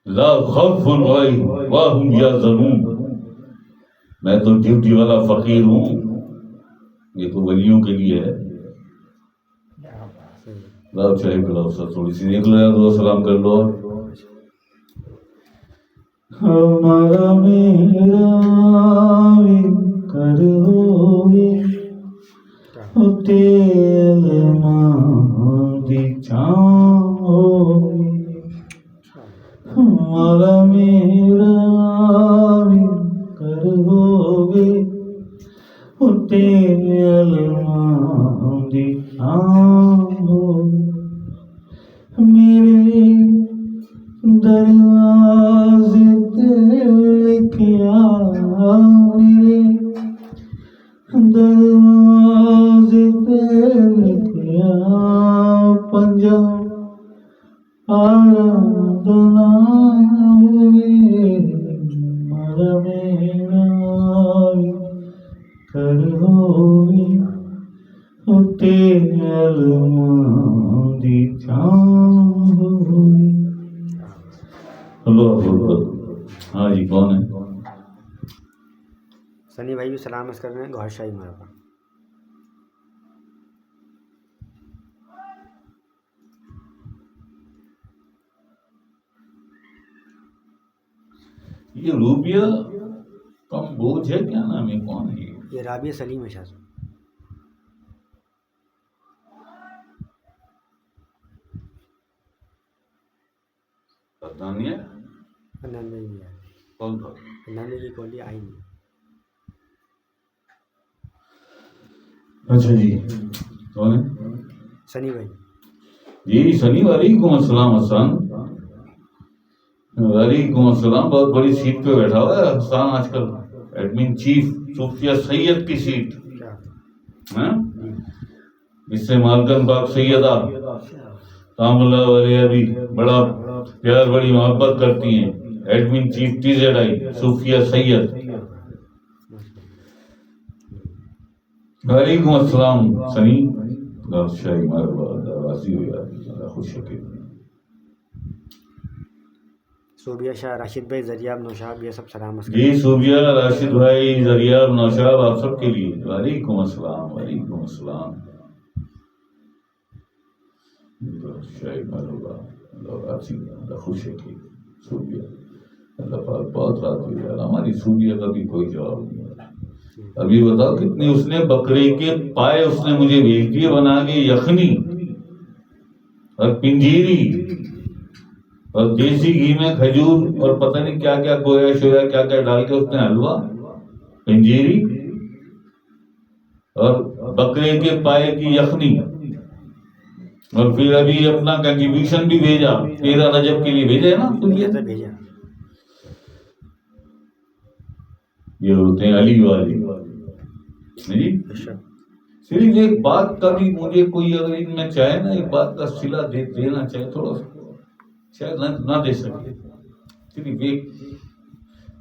لا خوف علیہم وهم یحزنون. میں تو ڈیوٹی والا فقیر ہوں, یہ تو ولیوں کے لیے ہے. لاؤ چاہے پلاؤ سر, تھوڑی سی دیکھ لو یار, دعا سلام کر لو. ہمارا میرا کرو گے تیل ماندی چاہو گے, ہمارا میرا کرو گے تیل ماندی چاہو گے. میرے دروازے کیا, میرے دروازے کیا پنجا آرادنا ہوگی. ہمارا میرا کروگی تیل ماندی چاہوگی. اللہ اکبر. ہاں جی, کون ہے؟ سنی بھائی بھی سلام عرض کر رہے ہیں, گوھر شاہی مرحبا. یہ روبیہ کم بوجھ ہے, کیا نام ہے, کون ہے یہ؟ رابعہ سلیم ہے شاہ. عدنانیہ نہیں ہے, کون تھا؟ عدنانیہ کی کولی آئی نہیں. اچھا جی, کون ہے؟ سنی بھائی جی. سنی, وعلیکم السلام. حسان وعلیکم السلام. بہت بڑی سیٹ پہ بیٹھا ہوا ہے حسان آج کل, ایڈمن چیف صوفیہ سید کی سیٹ. اس سے مالکن پاک سیدہ تام اللہ علیہ بھی بڑا پیار, بڑی محبت کرتی ہیں. ایڈمن چیف ٹی زیڈ آئی صوفیہ سید. وعلیکم السلام سنی. شاہی راضی ہو یار, خوش ہو کے. صوبیہ شاہ, راشد بھائی, زریاب, نوشاب, یہ سب سلام. جی صوبیہ, راشد بھائی, زریاب, نوشاب, آپ سب کے لیے وعلیکم السلام. وعلیکم السلام. شاہی مرحبا, اللہ راضی, اللہ خوش ہے کہ صوبیہ. اللہ پاک بہت راضی ہے یار. ہماری صوبیہ کا بھی کوئی جواب نہیں ہے. ابھی بتاؤ کتنی اس نے بکرے کے پائے اس نے مجھے بھیج دیے بنا کے, یخنی اور پنجیری. اور دیسی گھی میں کھجور اور پتہ نہیں کیا کیا کویا شویا کیا کیا ڈال کے اس میں حلوہ، پنجیری اور بکرے کے پائے کی یخنی، اور پھر ابھی اپنا کنٹریبیوشن بھی بھیجا 13 رجب کے لیے بھیجے نا بھیجا. یہ ہوتے ہیں علی والے جی. صرف ایک بات کا بھی مجھے کوئی اگر ان میں چاہے نا ایک بات کا صلہ دینا چاہے تھوڑا سا شاید نہ دے سکے، صرف ایک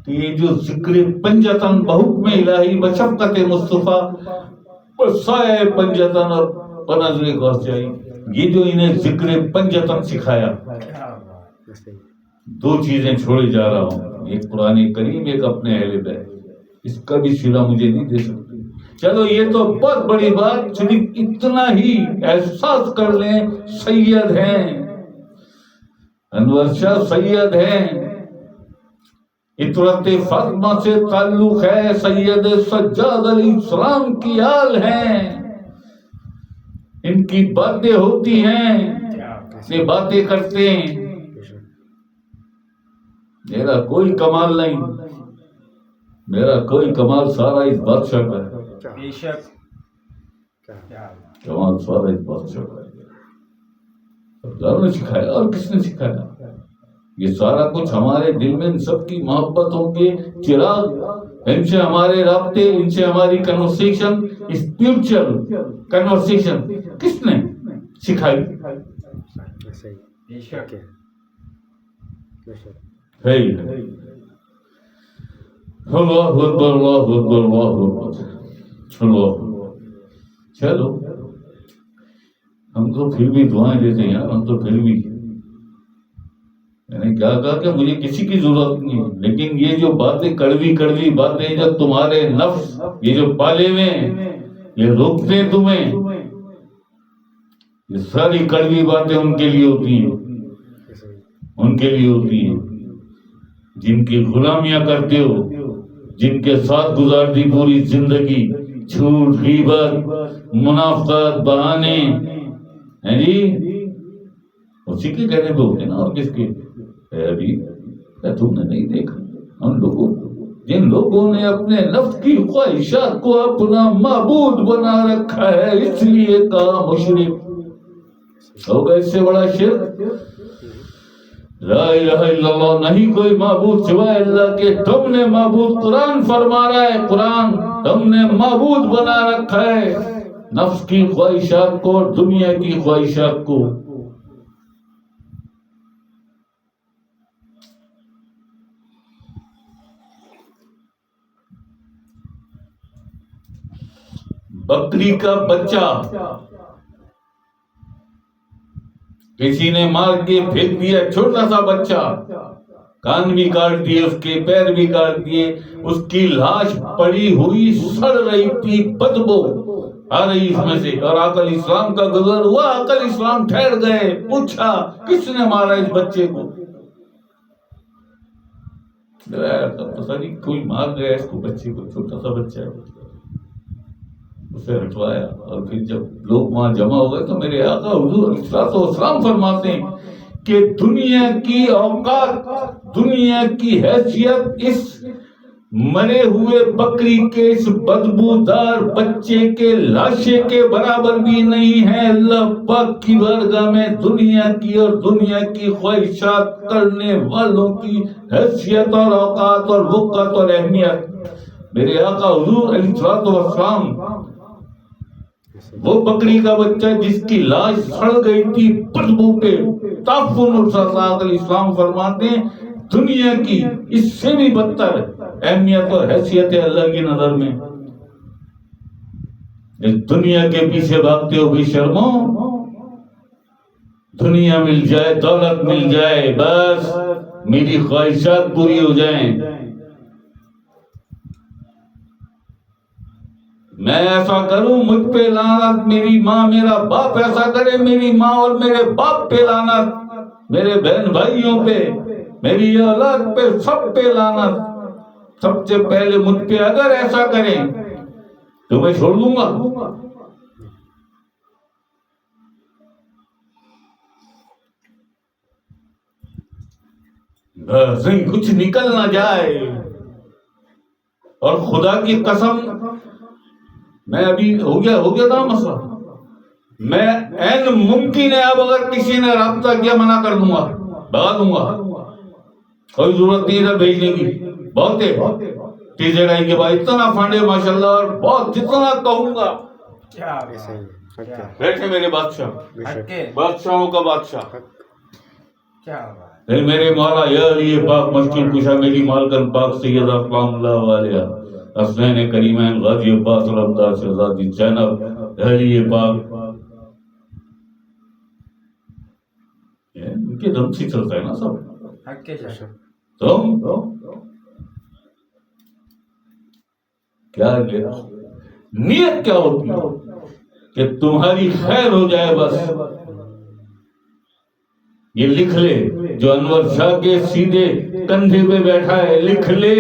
کہ یہ جو ذکر پنجتن بحکم الہی بشفقت مصطفیٰ بسائے پنجتن اور بنظر غوثائی، یہ جو انہیں ذکر پنجتن سکھایا، دو چیزیں چھوڑے جا رہا ہوں، ایک قرآن کریم ایک اپنے اہل بیت، اس کا بھی صلہ مجھے نہیں دے سکتے. چلو یہ تو بہت بڑی بات، صرف اتنا ہی احساس کر لیں سید ہیں، انور شاہ سید ہیں، عطرت فاطمہ سے تعلق ہے، سید سجاد علیہ السلام کی آل ہیں، ان کی باتیں ہوتی ہیں، یہ باتیں کرتے ہیں. میرا کوئی کمال نہیں، میرا کوئی کمال سارا اس بادشاہ کا ہے، بے شک کمال سارا اس بادشاہ کا ہے. سردار نے سکھایا اور کس نے سکھایا؟ یہ سارا کچھ ہمارے دل میں ان سب کی محبتوں کے چراغ، ان سے ہمارے رابطے، ان سے ہماری کنورسیشن، اسپرچل کنورسیشن کس نے سکھائی؟ بے شک ہے اللہ اکبر اللہ اکبر اللہ اکبر. چلو ہم تو پھر بھی دعائیں دیتے ہیں یار، ہم تو پھر بھی میں نے کیا کہا کہ مجھے کسی کی ضرورت نہیں ہے، لیکن یہ جو باتیں کڑوی کڑوی باتیں جو تمہارے نفس یہ جو پالے ہوئے ہیں یہ روکتے ہیں تمہیں، یہ ساری کڑوی باتیں ان کے لیے ہوتی ہیں، ان کے لیے ہوتی ہیں جن کی غلامیاں کرتے ہو، جن کے ساتھ گزار دی پوری زندگی، جھوٹ غیبت منافقت بہانے ہیں جی، اسی کے کہنے پہ ہوتے ہیں نا، اور کس کے؟ ابھی تم نے نہیں دیکھا ہم لوگوں جن لوگوں نے اپنے نفس کی خواہشات کو اپنا معبود بنا رکھا ہے، اس لیے کہا مشرک ہوگا، اس سے بڑا شرک لا الہ الا اللہ، نہیں کوئی معبود سوائے اللہ کے. تم نے معبود قرآن فرما رہا ہے، قرآن تم نے معبود بنا رکھا ہے نفس کی خواہشات کو اور دنیا کی خواہشات کو. بکری کا بچہ کسی نے مار کے پھینک دیا، چھوٹا سا بچہ، کان بھی کاٹ دیے، اس کے پیر بھی کاٹ دیے، اس کی لاش پڑی ہوئی سڑ رہی تھی، بدبو آ رہی اس میں سے، اور آقا علیہ السلام کا گزر ہوا، آقا علیہ السلام ٹھہر گئے، پوچھا کس نے مارا اس بچے کو؟ پتہ نہیں کوئی مار گیا اس کو، بچے کو، چھوٹا سا بچہ ہے، اسے ہٹوایا. اور پھر جب لوگ وہاں جمع ہو گئے تو میرے آقا حضور علیہ السلام فرماتے ہیں کہ دنیا کی اوقات، دنیا کی حیثیت اس مرے ہوئے بکری کے اس بدبودار بچے کے لاشے کے برابر بھی نہیں ہے. اللہ پاک کی بارگاہ میں دنیا کی اور دنیا کی خواہشات کرنے والوں کی حیثیت اور اوقات اور وقت اور اہمیت، میرے آقا حضور علیہ السلام وہ بکری کا بچہ جس کی لاش سڑ گئی تھی بدبو پہ تعفن، آقا علیہ السلام فرماتے ہیں دنیا کی اس سے بھی بدتر اہمیت اور حیثیت ہے اللہ کی نظر میں. اس دنیا کے پیچھے بھاگتے ہو بے شرمو، دنیا مل جائے، دولت مل جائے، بس میری خواہشات پوری ہو جائیں، میں ایسا کروں مجھ پہ لعنت، میری ماں میرا باپ ایسا کرے میری ماں اور میرے باپ پہ لعنت، میرے بہن بھائیوں پہ، میری اولاد پہ، سب پہ لعنت. سب سے پہلے مجھ پہ اگر ایسا کریں تو میں چھوڑ دوں گا. کہیں کچھ نکل نہ جائے. اور خدا کی قسم میں ابھی ہو گیا تھا مسئلہ. میں این ممکن ہے اب اگر کسی نے رابطہ کیا منع کر دوں گا, بھگا دوں گا. کوئی ضرورت نہیں ادھر بھیجنے کی. بہت ہے ٹیزر آئی کے بعد اتنا فنڈ ہے ماشاءاللہ, اور بہت جتنا کہوں گا. کیا ایسا ہی ہے. بیٹھے میرے بادشاہ, بادشاہوں کا بادشاہ. کیا بات اے میرے مولا یا علی پاک مشکل کشا میری مالکن پاک سید اقلام اللہ علیہ حسنین کریمین غازی عباس العبدال شہزادی زینب علی پاک. ان کے دم سے چلتا ہے نا سب. حق کے شاہ تم کیا نیت کیا ہوتی ہے کہ تمہاری خیر ہو جائے بس. یہ لکھ لے جو انور شاہ کے سیدھے کندھے پہ بیٹھا ہے, لکھ لے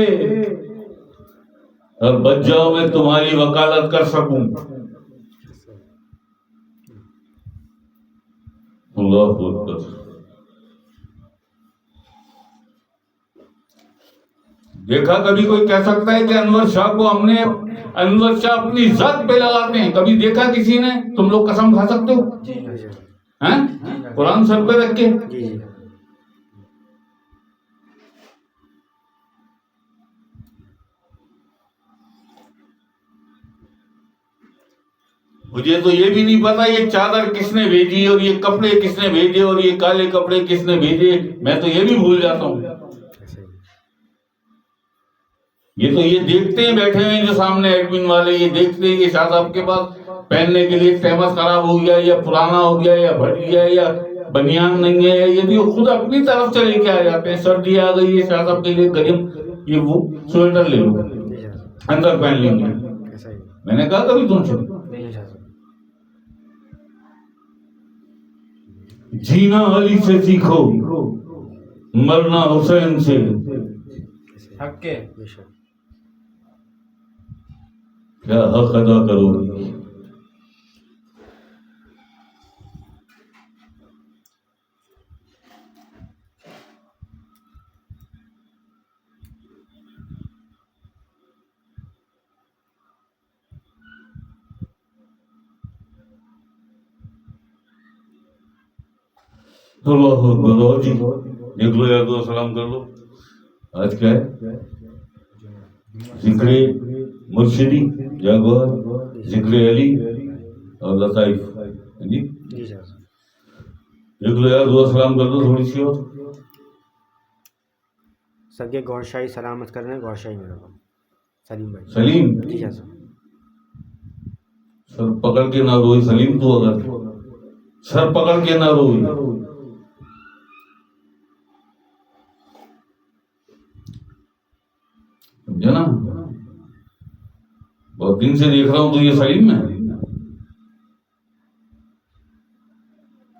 اور بچ جاؤ میں تمہاری وکالت کر سکوں. اللہ اکبر. دیکھا کبھی کوئی کہہ سکتا ہے کہ انور شاہ کو ہم نے, انور شاہ اپنی ذات پہ لگاتے ہیں, کبھی دیکھا کسی نے؟ تم لوگ قسم کھا سکتے ہو ہیں قرآن سر پہ رکھ کے؟ جی جی. مجھے تو یہ بھی نہیں پتا یہ چادر کس نے بھیجی اور یہ کپڑے کس نے بھیجے اور یہ کالے کپڑے کس نے بھیجے. میں تو یہ بھی بھول جاتا ہوں. ایسا ہی ہے. یہ تو یہ دیکھتے ہیں بیٹھے ہوئے جو سامنے ایڈمن والے, یہ دیکھتے ہیں کہ شاید آپ کے پاس پہننے کے لیے فیمس خراب ہو گیا یا پرانا ہو گیا یا پھٹ گیا یا بنیان نہیں ہے, یہ بھی خود اپنی طرف سے لے کے آ جاتے ہیں. سردی آ گئی ہے شاید آپ کے لیے گرم, یہ وہ سویٹر لے لو جی صاحب. اندر پہن لیں گے. ایسا ہی ہے. میں نے کہا کبھی تم سے جی صاحب. جینا علی سے سیکھو, مرنا حسین سے. حق کے بے شک. کیا حق ادا کرو گے؟ اللہ اکبر. جی دیکھ لو یار, دو سلام کر لو. آج کیا ہے؟ ذکر مرشدی جاگور, ذکر علی اور لطائف. جی جی صاحب. دیکھ لو یار, دو سلام کر دو تھوڑی سی. اور سب کے گور شاہی سلامت کر رہے ہیں. گور شاہی میرا نام سلیم بھائی. سلیم جی صاحب. سر پکڑ کے نہ روئی سلیم, تو اگر سر پکڑ کے نہ روئی. سمجھا نا, بہت دن سے دیکھ رہا ہوں تو یہ سلیم ہے.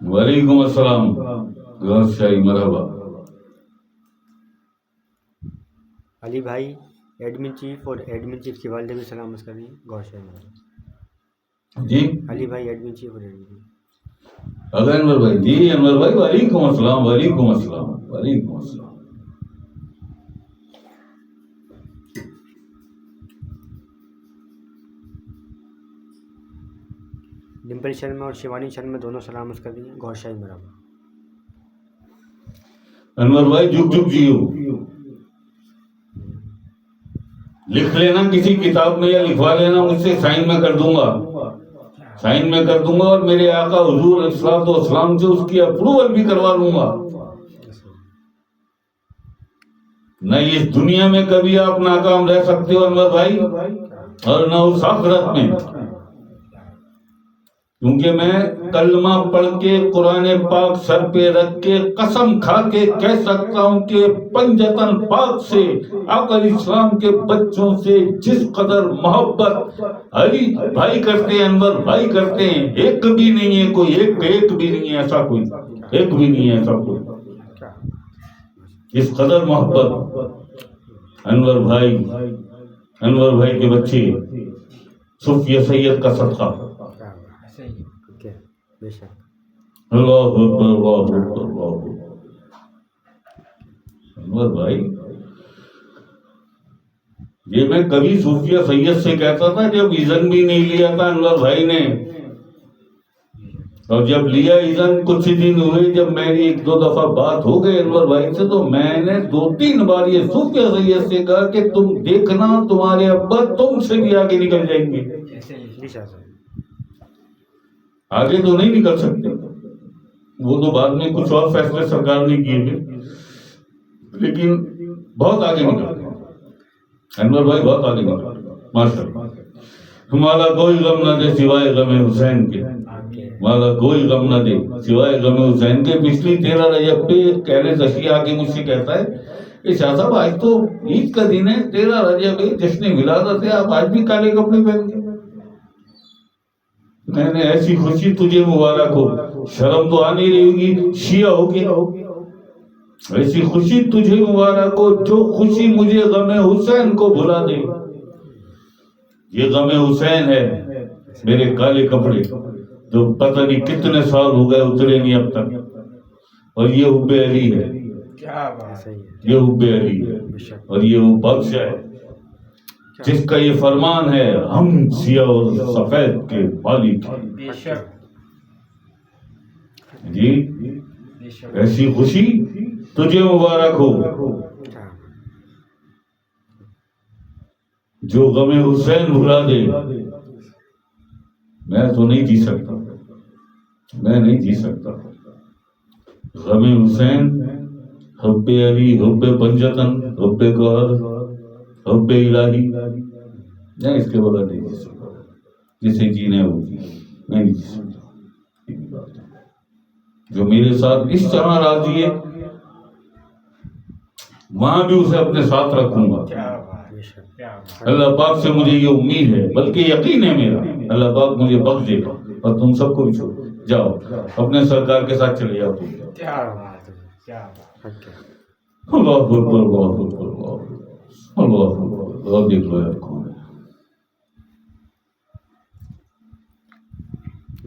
وعلیکم السلام غور شاہی, مرحبا. علی بھائی ایڈمن چیف, اور ایڈمن چیف کی والدہ بھی سلامت کر رہی ہیں. گور شاہی میرا. جی علی بھائی ایڈمن چیف اور ایڈمن. اگر انور بھائی, جی انور بھائی وعلیکم السلام, وعلیکم السلام, وعلیکم السلام. ڈمپل شرما اور شیوانی شرما دونوں سلامت کر رہی ہیں. گور شاہی میرا. انور بھائی جھک جھک جیو. لکھ لینا کسی کتاب میں یا لکھوا لینا مجھ سے, سائن میں کر دوں گا, سائن میں کر دوں گا, اور میرے آقا حضور الصلوۃ والسلام سے اس کی اپروول بھی کروا لوں گا. نہ اس دنیا میں کبھی آپ ناکام رہ سکتے ہو انور بھائی, اور نہ اس آخرت میں. کیونکہ میں کلمہ پڑھ کے قرآن پاک سر پہ رکھ کے قسم کھا کے کہہ سکتا ہوں کہ پنجتن پاک سے آقا علیہ السلام کے بچوں سے جس قدر محبت علی بھائی کرتے ہیں, انور بھائی کرتے ہیں, ایک بھی نہیں ہے کوئی, ایک بھی نہیں ہے ایسا کوئی, ایک بھی نہیں ہے ایسا کوئی. اس قدر محبت انور بھائی کے بچے صوفیہ سید کا صدقہ. بے شک. اللہ اکبر, اللہ اکبر, اللہ اکبر. انور بھائی یہ میں کبھی صوفیہ سید سے کہتا تھا جب اذن بھی نہیں لیا تھا انور بھائی نے، اور جب لیا اذن کچھ دن ہوئے، جب میری ایک دو دفعہ بات ہو گئی انور بھائی سے، تو میں نے 2-3 بار یہ صوفیہ سید سے کہا کہ تم دیکھنا تمہارے ابا تم سے بھی آگے نکل جائیں گے، جی شاہ صاحب، آگے تو نہیں نکل سکتے، وہ تو بعد میں کچھ اور فیصلے سرکار نے کیے تھے، لیکن بہت آگے نکل گئے انور بھائی، بہت آگے نکل گئے ماشاء اللہ۔ ہمارا کوئی غم نہ دے سوائے غم حسین کے، ہمارا کوئی غم نہ دے سوائے غم حسین کے۔ پچھلی 13 رجب پہ کہنے ذکی آ کے مجھ سے کہتا ہے کہ شاہ صاحب آج تو عید کا دن ہے، 13 رجب ہے، جشن ولادت ہے، آپ آج بھی کالے کپڑے پہن کے؟ میں نے ایسی خوشی تجھے مبارک ہو، شرم تو آ نہیں رہی ہوگی، شیعہ ہو کے ایسی خوشی تجھے مبارک ہو جو خوشی مجھے غم حسین کو بھلا دے۔ یہ غم حسین ہے میرے کالے کپڑے جو پتہ نہیں کتنے سال ہو گئے اترے نہیں اب تک، اور یہ حب علی ہے، کیا بات ہے، یہ حب علی ہے، اور یہ وہ بادشاہ ہے جس کا یہ فرمان ہے ہم سیاہ اور سفید کے مالک ہیں۔ بے شک جی بے شک، ایسی خوشی تجھے مبارک ہو جو غم حسین بھلا دے۔ میں تو نہیں جی سکتا، میں نہیں جی سکتا غم حسین، حب علی، حب پنجتن، حب گوہر، حب الہی، میں اس کے بغیر نہیں جی سکتا، جسے جینا ہے وہ جی، میں نہیں جی سکتا۔ جو میرے ساتھ اس طرح راضی ہے وہاں بھی اسے اپنے ساتھ رکھوں گا۔ کیا بات ہے، کیا بات، اللہ پاک سے مجھے یہ امید ہے، بلکہ یقین ہے میرا، اللہ پاک مجھے بخش دے گا، اور تم سب کو بھی چھوڑ جاؤ اپنے سرکار کے ساتھ چلے جاؤ تم۔ کیا بات ہے، کیا بات، اللہ اکبر، اللہ اکبر، اللہ اکبر، اور دیکھ لو یار کون ہے۔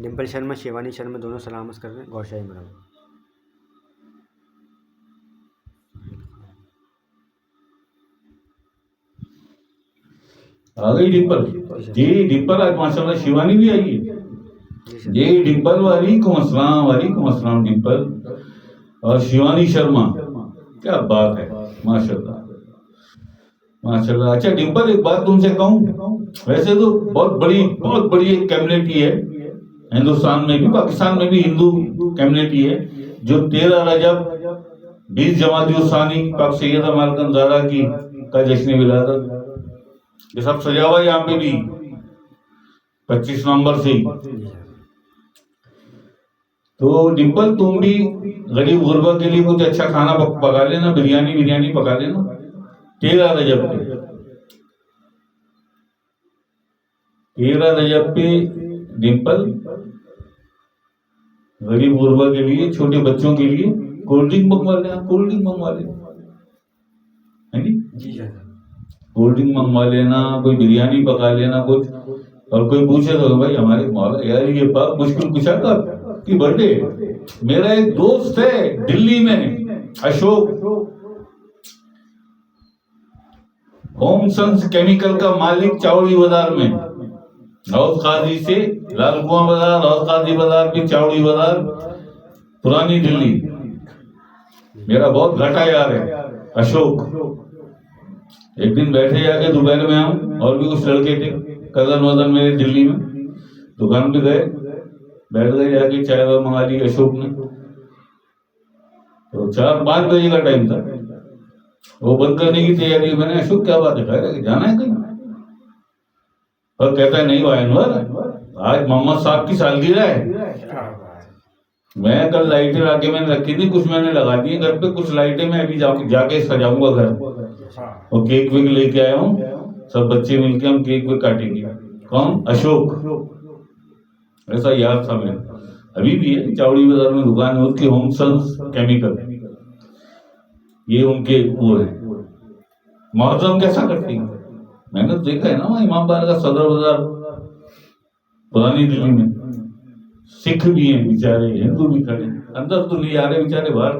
ڈمپل شرما، شیوانی شرما دونوں سلامت کر رہے ہیں، غور شاہی مرحبا۔ آ گئی ڈمپل؟ جی ڈمپل آج ماشاء اللہ شیوانی بھی آئی ہے۔ جی ڈمپل، وعلیکم السلام، وعلیکم السلام ڈمپل اور شیوانی شرما، کیا بات ہے، ماشاء اللہ ماشاء اللہ۔ اچھا ڈمپل ایک بات تم سے کہوں، ویسے تو بہت بڑی ایک کمیونٹی ہے ہندوستان میں بھی، پاکستان میں بھی ہندو کمیونٹی ہے جو 13 رجب 20 جمادی الثانی پاک سیدہ مالکم زہرا کی کا جشن ولادت، یہ سب سجا ہوا ہے یہاں پہ بھی 25 نومبر سے ہی۔ تو ڈمپل تم بھی غریب غربا کے لیے کچھ اچھا کھانا پکا لینا، بریانی پکا لینا 13 رجب پہ۔ 13 رجب پہ ڈمپل غریب غربا کے لیے، چھوٹے بچوں کے لیے کولڈ ڈرنک منگوا لینا، کولڈ ڈرنک منگوا لینا، جی جی، کولڈ ڈرنک منگوا لینا، کوئی بریانی پکا لینا کچھ، اور کوئی پوچھے تو بھائی ہمارے مولا یار یہ پاک مشکل کشا کی برتھ ڈے، میرا ایک دوست ہے دلی میں اشوک، ہوم سنس کیمیکل کا مالک چاوڑی بازار میں، حوض قاضی سے لال کنواں بازار، حوض قاضی بازار بھی چاوڑی بازار، پرانی دلی، میرا بہت گھٹا یار ہے اشوک۔ ایک دن بیٹھے جا کے دوپہر میں ہم اور بھی کچھ لڑکے تھے کزن وزن میرے دلی میں، دکان پہ گئے، بیٹھ گئے، جا کے چائے منگا لی اشوک نے، تو 4-5 بجے کا ٹائم تھا، وہ بند کرنے کی تیاری، میں نے اشوک کیا بات ہے، خیر ہے جانا ہے کہیں؟ اور کہتا ہے نہیں بھائی انور آج محمد صاحب کی سالگرہ ہے، کیا بات، میں کل لائٹیں لا کے میں نے رکھی تھی، کچھ میں نے لگا دی گھر پہ، کچھ لائٹیں میں ابھی جا کے سجاؤں گا گھر، اور کیک ویک لے کے آیا ہوں، سب بچے مل کے ہم کیک ویک کاٹیں گے۔ کون؟ اشوک، ایسا یاد تھا میں، ابھی بھی ہے چاوڑی بازار میں دکان ہے اس کی، ہوم سنس کیمیکل، یہ ان کے وہ ہے۔ محرم کیسا کرتی ہیں؟ میں نے دیکھا ہے نا وہاں امام باڑہ کا صدر بازار پرانی دلی میں، سکھ بھی ہیں بیچارے، ہندو بھی کھڑے، اندر تو نہیں آ رہے بیچارے، باہر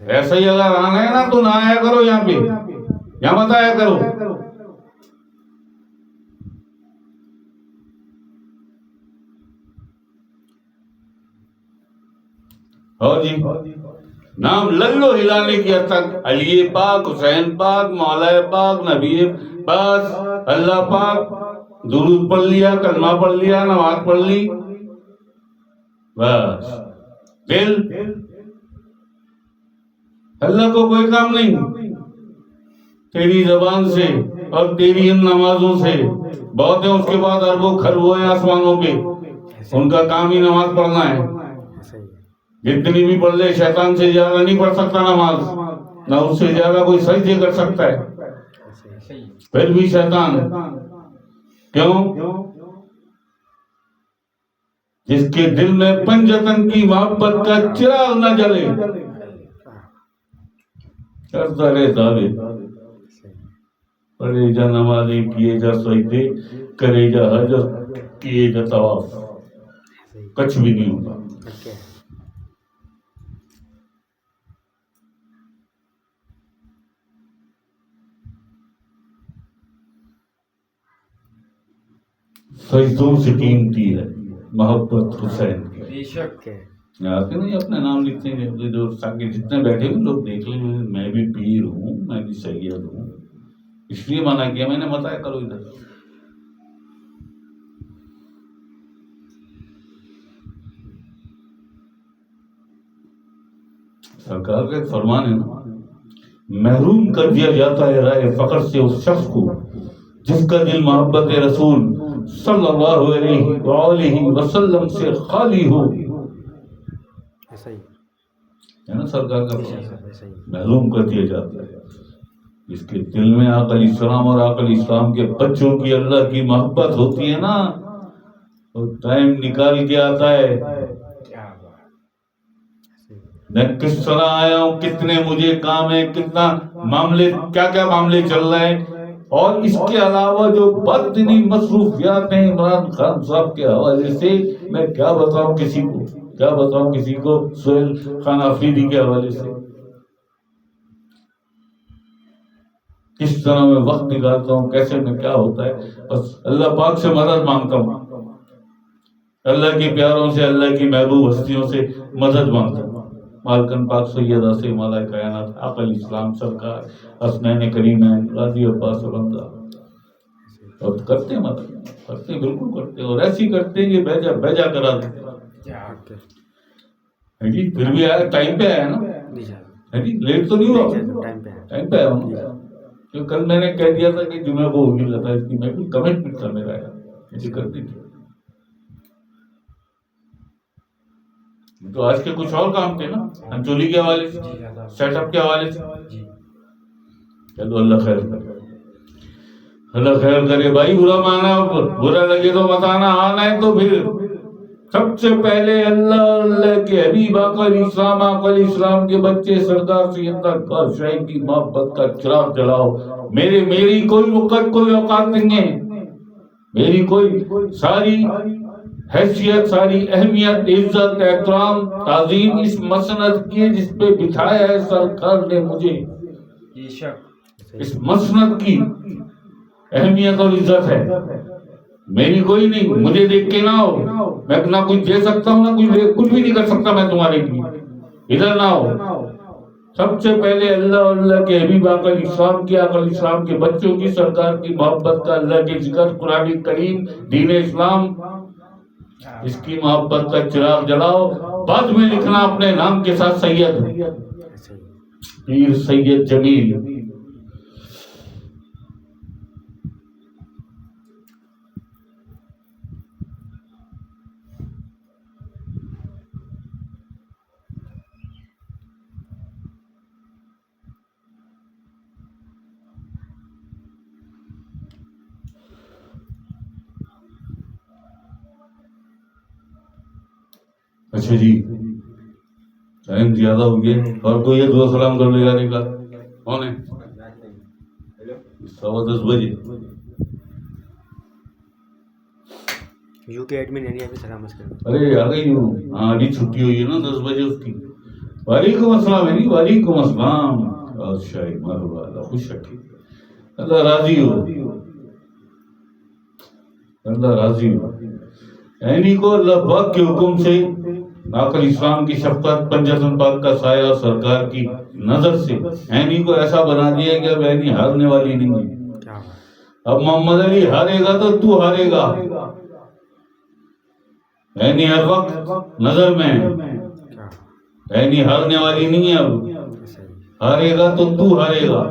ایسا ہی اگر آنا ہے نا تو نہ آیا کرو یہاں پہ، یہاں مت آیا کرو. اور جی نام للو ہلانے کی حد تک علی پاک، حسین پاک، مولا پاک، نبی بس اللہ پاک، درود پڑھ لیا، کلمہ پڑھ لیا، نماز پڑھ لی، بس. دل اللہ کو کوئی کام نہیں. تیری زبان سے اور تیری ان نمازوں سے بہت ہیں، اس کے بعد اربوں خربوں ہیں آسمانوں پہ، ان کا کام ہی نماز پڑھنا ہے. جتنی بھی پڑھ لے شیطان سے زیادہ نہیں پڑھ سکتا نماز، نہ اس سے زیادہ کوئی سجدے کر سکتا ہے. پھر بھی شیطان کیوں؟ جس کے دل میں پنجتن کی محبت کا چراغ نہ جلے کرتا رہتا ہے. پڑھے جا نمازیں، کیے جا سجدے، کرے جا حج، کیے جا طواف، کچھ بھی نہیں ہوتا. سجدوں سے قیمتی ہے محبت حسین کی. بے شک ہے. آتے نہیں اپنے نام لکھتے ہیں جو تاکہ جتنے بیٹھے ہوئے لوگ دیکھ لیں میں بھی پیر ہوں، میں بھی سید ہوں. اس لیے منع کیا میں نے، بتایا کرو ادھر. سرکار کا ایک فرمان ہے نا، محروم کر دیا جاتا ہے رائے فخر سے اس شخص کو جس کا دل محبت رسول صلی اللہ علیہ وآلہ وسلم سے خالی ہو. ہے نا سرکار کا فرمان، محروم کر دیا جاتا ہے. اس کے دل میں آقا علیہ السلام اور آقا علیہ السلام کے بچوں کی اللہ کی محبت ہوتی ہے نا، اور ٹائم نکال کے آتا ہے. میں کس طرح آیا ہوں، کتنے مجھے کام ہے، کتنا معاملے، کیا کیا معاملے چل رہے ہیں، اور اس کے علاوہ جو بدنی مصروفیات ہیں عمران خان صاحب کے حوالے سے میں کیا بتاؤں کسی کو، کیا بتاؤں کسی کو سہیل خان آفریدی کے حوالے سے. کس طرح میں وقت نکالتا ہوں، کیسے میں کیا ہوتا ہے. بس اللہ پاک سے مدد مانگتا ہوں، اللہ کے پیاروں سے، اللہ کی محبوب ہستیوں سے مدد مانگتا ہوں. مالکن پاک سیدہ سے مولا کائنات آقا علیہ السلام سرکار، حسنین کریمین، راضی عباس رمضا. اور کرتے ہیں مدد، کرتے ہیں، بالکل کرتے ہیں، اور ایسی کرتے ہیں کہ بھیجا کرا دیتے ہیں. جی پھر بھی آیا، ٹائم پہ آیا نا جی، لیٹ تو نہیں ہوا، ٹائم پہ آیا ہوں. کل میں نے کہہ دیا تھا کہ جمعہ کو ہوگی لتا، اس کی میں بھی کمٹمنٹ تھا میرا، ایسی کرتی تھی. تو آج کے کچھ اور کام تھے نا، انچولی کے حوالے سے، سیٹ اپ کے حوالے سے. چلو اللہ خیر کرے، اللہ خیر کرے. بھائی برا مانا، برا لگے تو بتانا، آنا ہے تو پھر سب سے پہلے اللہ کے حبیب آقا علیہ السلام، آقا علیہ السلام کے بچے سردار سیدنا کار شاہی کی محبت کا چراغ جلاؤ. میری کوئی وقت، کوئی اوقات نہیں ہے، میری کوئی ساری حیثیت، ساری اہمیت، عزت، احترام، تعظیم اس مسند کی جس پہ بٹھایا ہے سرکار نے مجھے. اس مسند کی اہمیت اور عزت ہے، میری کوئی نہیں. مجھے دیکھ کے نہ ہو، میں نہ کچھ دے سکتا ہوں، نہ کچھ بھی نہیں کر سکتا میں تمہارے لیے. ادھر نہ ہو. سب سے پہلے اللہ، اللہ کے حبیب آقا علیہ السلام کی، آقا علیہ السلام کے بچوں کی، سرکار کی محبت کا، اللہ کے ذکر، قرآن کریم، دین اسلام، اس کی محبت کا چراغ جلاؤ. بعد میں لکھنا اپنے نام کے ساتھ سید، پیر سید جمیل. اچھا جی، ٹائم زیادہ ہو گیا، اور کوئی دعا سلام کر لے جانے کا کون ہے؟ 10:15 بجے. یو کے ایڈمن انڈیا بھی سلام کر. ارے آ گئی ہوں، ہاں ابھی چھٹی ہوئی ہے نا 10 بجے اس کی. وعلیکم السلام علی وعلیکم السلام شاہی مرحبا اللہ خوش رکھے اللہ راضی ہو اللہ راضی ہو اینی کو اللہ پاک کے حکم سے آقا اسلام کی شفقت پنجتن پاک کا سایہ سرکار کی نظر سے اینی کو ایسا بنا دیا کہ اب اینی ہارنے والی نہیں ہے کیا بات اب محمد علی ہارے گا تو تو ہارے گا اینی ہر وقت نظر میں ہے کیا اینی ہارنے والی نہیں ہے اب صحیح ہارے گا تو تو ہارے گا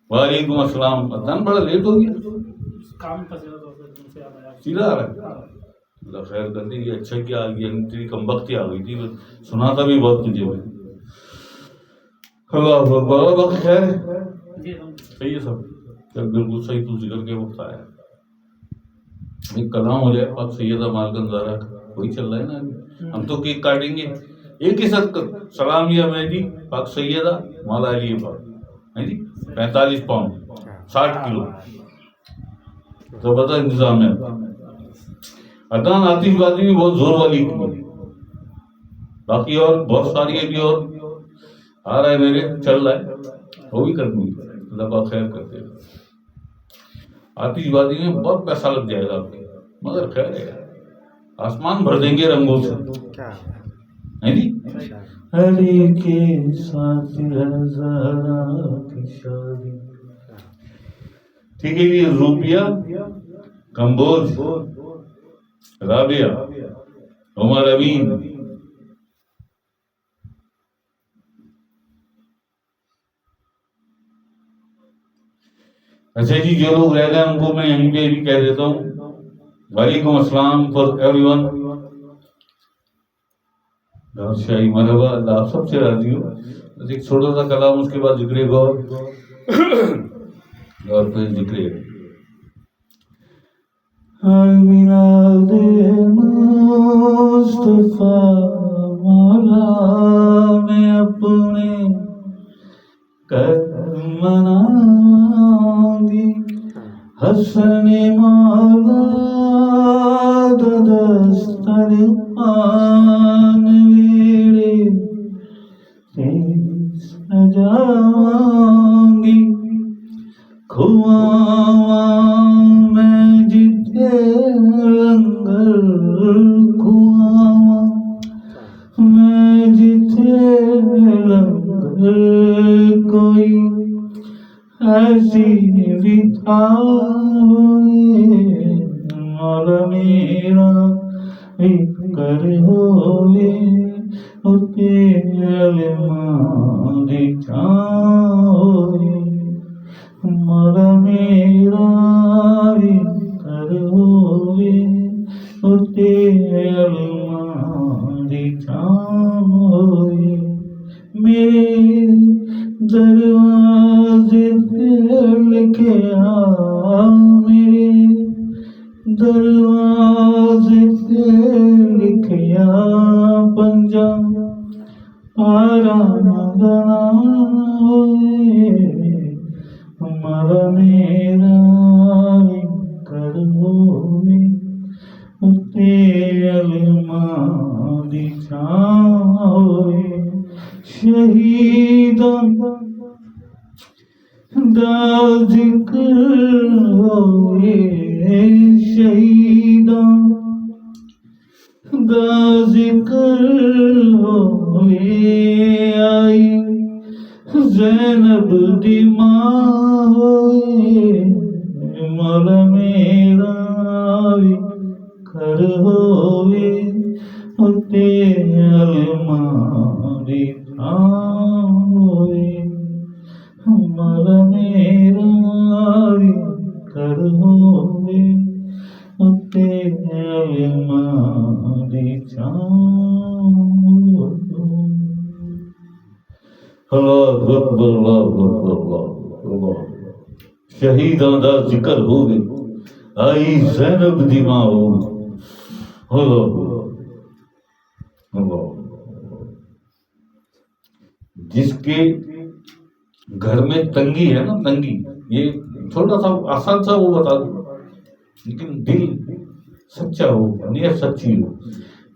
وعلیکم السلام ادان بڑا لیٹ ہو گیا کام پھنسے تو پھر تم سے یاد آیا سیدھا آ رہا ہے اللہ خیر کر دے یہ اچھا کیا آ گیا تیری کم وقت ہی آ گئی تھی سنا تھا بھی بہت تجھے میں اللہ اکبر وقت خیر ہے جی ہم صحیح ہے سب بالکل صحیح تو ذکر کے وقت آیا ایک کلام ہو جائے پاک سیدہ مالکن زہرا کا وہی چل رہا ہے نا ہم تو کیک کاٹیں گے ایک ہی ساتھ سلام یا میں جی پاک سیدہ مولا علی پاک ہے جی 45 پاؤنڈ 60 کلو زبردست انتظام ہے ادان آتش بازی بھی بہت زور والی کی باقی اور بہت ساری ہے بھی اور آ رہا ہے میرے چل رہا ہے وہ بھی کرنی ہے اللہ پاک خیر کرتے ہیں آتش بازی میں بہت پیسہ لگ جائے گا آپ کے مگر خیر ہے آسمان بھر دیں گے رنگوں سے کیا ہے جی اچھا ہری کے ساتھ ہزارہ کی شادی ٹھیک ہے جی روپیہ کمبوج رابعہ عمر امین اچھا جی جو لوگ رہ گئے ان کو میں یہیں پہ بھی کہہ دیتا ہوں وعلیکم السلام فار ایوری ون شاہی مرحبا اللہ آپ سب سے راضی ہو بس ایک چھوٹا سا کلام اس کے بعد ذکر غور اور پھر ذکر میلاد مصطفیٰ مولا میں اپنے قدم مناؤں گی حسن مولا دستر پان میرے سجاؤں گی کھواواں میں جتنے لنگر کھواواں میں جتنے لنگر کوئی ایسی بھی تھا مولا میرا بھی کر ہوئے علمان دی چاہوئے مولا میرا بھی کر ہوئے علمان دی چاہوئے میرے دروازے پہ لکھے میرے دروازے پہ لکھے پنجا پارا ہمارا میرا کر ہوئے المادی چھاوئے شہیداں دا ذکر ہوئے شہیداں دا ذکر ہوئے آئی زینب دی ماں ہوئے مولا میرا بھی کر ہوئے الماری ہوئے مولا میرا بھی کر ہوئے الماری اللہ اکبر اللہ اکبر اللہ شہیداں دا ذکر ہو گئی آئی زینب دی ماں ہو اللہ اللہ جس کے گھر میں تنگی ہے نا تنگی یہ چھوٹا سا آسان سا وہ بتا دوں لیکن دل سچا ہو نیت سچی ہو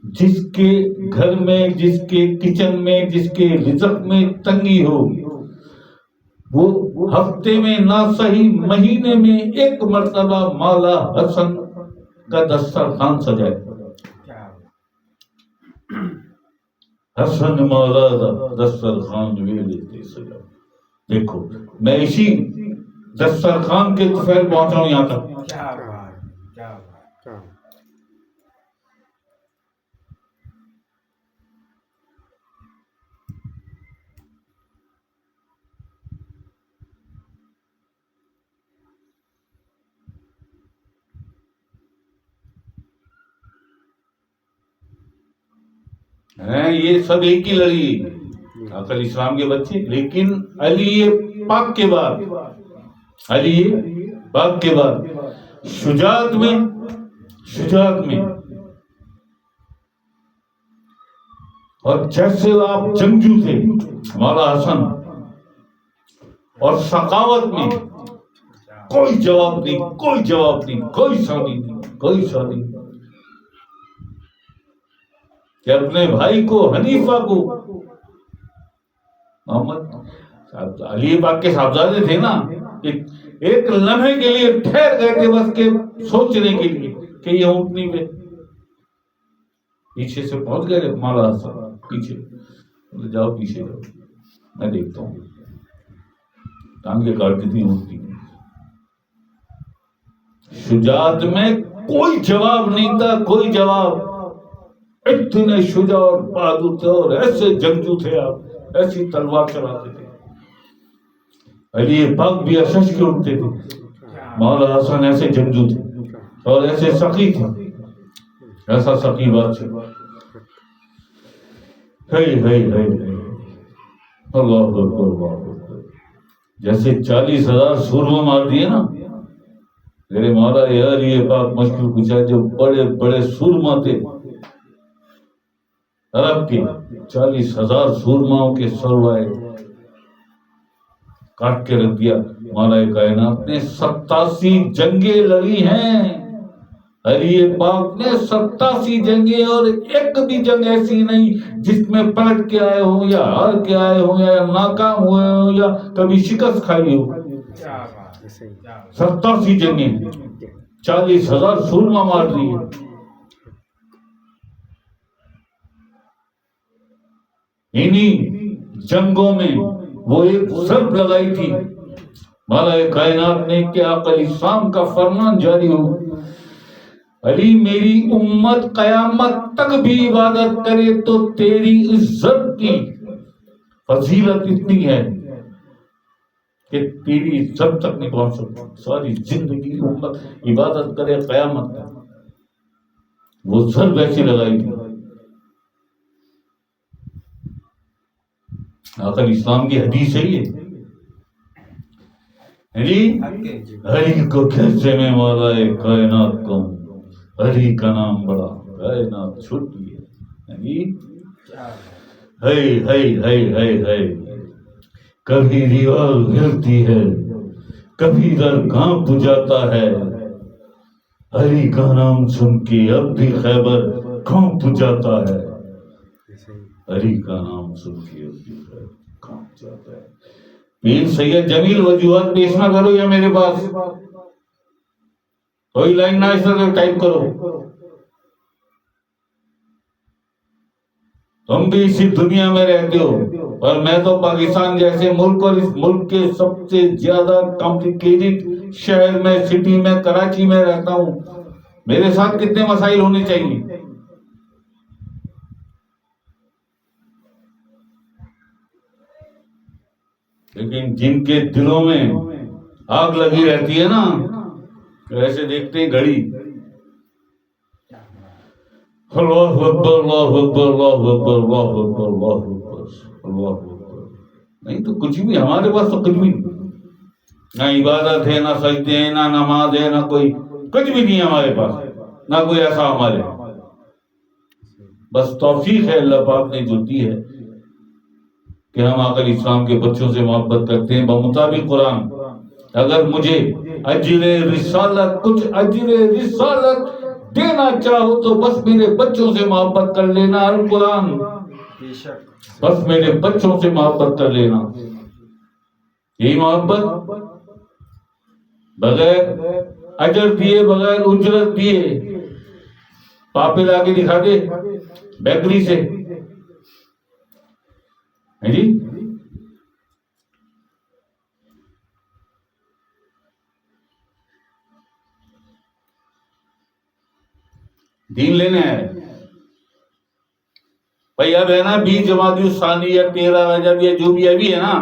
جس کے گھر میں، جس کے کچن میں، جس کے رزق میں تنگی ہو، وہ ہفتے میں نہ صحیح مہینے میں ایک مرتبہ مولا حسن کا دسترخوان سجائے. حسن مولا دا دسترخوان ویلے تے سجا. دیکھو میں اسی دسترخوان کے طفیل پہنچا ہوں یہاں تک. یہ سب ایک ہی لڑی عقل اسلام کے بچے، لیکن علی پاک کے بعد، علی پاک کے بعد شجاعت میں اور جیسے آپ جنگجو تھے مولا حسن، اور سخاوت میں کوئی جواب نہیں، کوئی جواب نہیں، کوئی شادی نہیں، کوئی شادی نہیں، کہ اپنے بھائی کو، حنیفہ کو، محمد علی پاک کے صاحبزادے تھے نا، ایک لمحے کے لیے ٹھہر گئے تھے بس کے سوچنے کے لیے کہ یہ اونٹنی پہ پیچھے سے پہنچ گئے مولا حسن پیچھے. جاؤ پیچھے جاؤ، میں دیکھتا ہوں. ٹانگیں کاٹتی تھی اونٹنی. شجاعت میں کوئی جواب نہیں تھا، کوئی جواب. اتنے شجاع اور بہادر تھے اور ایسے جنگجو تھے آپ، ایسی تلوار چلاتے تھے. علی پاک بھی اشش کے اٹھتے تھے، مولا حسن ایسے جنگجو تھے اور ایسے سخی تھے، ایسا سخی بات ہے. اللہ اکبر اللہ اکبر. جیسے 40,000 سورما مار دیے نا میرے مولا یار. یہ پاک مشکل پوچھا، جو بڑے بڑے سورما تھے عرب کے، 40,000 سورماؤں کے سروائے کاٹ کے رکھ دیا. مولا کائنات نے 87 جنگیں لڑی ہیں. علی پاک نے 87 جنگیں، اور ایک بھی جنگ ایسی نہیں جس میں پلٹ کے آئے ہوں یا ہار کے آئے ہوں یا ناکام ہوئے ہوں یا کبھی شکست کھائی ہو. 87 جنگیں، 40,000 سورما مار دیے. انہی جنگوں میں وہ ایک ضرب لگائی تھی مولا کائنات نے کہ عقل اسلام کا فرمان جاری ہو. علی میری امت قیامت تک بھی عبادت کرے تو تیری عزت کی فضیلت اتنی ہے کہ تیری عزت تک نہیں پہنچ سکتی. ساری زندگی امت عبادت کرے قیامت تک. وہ ضرب ایسی لگائی تھی. عقل اسلام کی حدیث ہے یہ. علی کو کیسے میں مولا کائنات کہوں، علی کا نام بڑا، کائنات چھوٹی ہے. کبھی دیوار گرتی ہے، کبھی در کانپ جاتا ہے. علی کا نام سن کے اب بھی خیبر کانپ جاتا ہے. علی کا نام سن کے اب بھی خیبر کانپ جاتا ہے. پیر سید جمیل وجوہات پیش نہ کرو یا میرے پاس کوئی لائن نہ اس طرح ٹائپ کرو. تم بھی اسی دنیا میں رہتے ہو اور میں تو پاکستان جیسے ملک اور اس ملک کے سب سے زیادہ کمپلیکیٹڈ شہر میں، سٹی میں، کراچی میں رہتا ہوں. میرے ساتھ کتنے مسائل ہونے چاہیے. لیکن جن کے دلوں میں آگ لگی رہتی ہے نا، ایسے دیکھتے ہیں گھڑی، اللہ اکبر اللہ اکبر اللہ اکبر اللہ اکبر اللہ اکبر اللہ اکبر. نہیں تو کچھ بھی، ہمارے پاس تو کچھ بھی نہیں. نہ عبادت ہے، نہ سجدے ہیں، نہ نماز ہے، نہ کوئی کچھ بھی نہیں ہمارے پاس، نہ کوئی ایسا عمل ہے. بس توفیق ہے اللہ پاک نے جو دی ہے کہ ہم عقل اسلام کے بچوں سے محبت کرتے ہیں بمطابق قرآن. اگر مجھے اجر رسالت، کچھ اجر رسالت دے لینا چاہو تو بس میرے بچوں سے محبت کر لینا. القرآن. بے شک. بس میرے بچوں سے محبت کر لینا. یہی محبت بغیر اجر دیے, بغیر اجرت دیے. پاپے لا کے دکھا دے بیکری سے, جی دین لینے ہے بھائی. اب ہے نا 20 جمادی الثانی یا 13 رجب یا جو بھی ابھی ہے نا,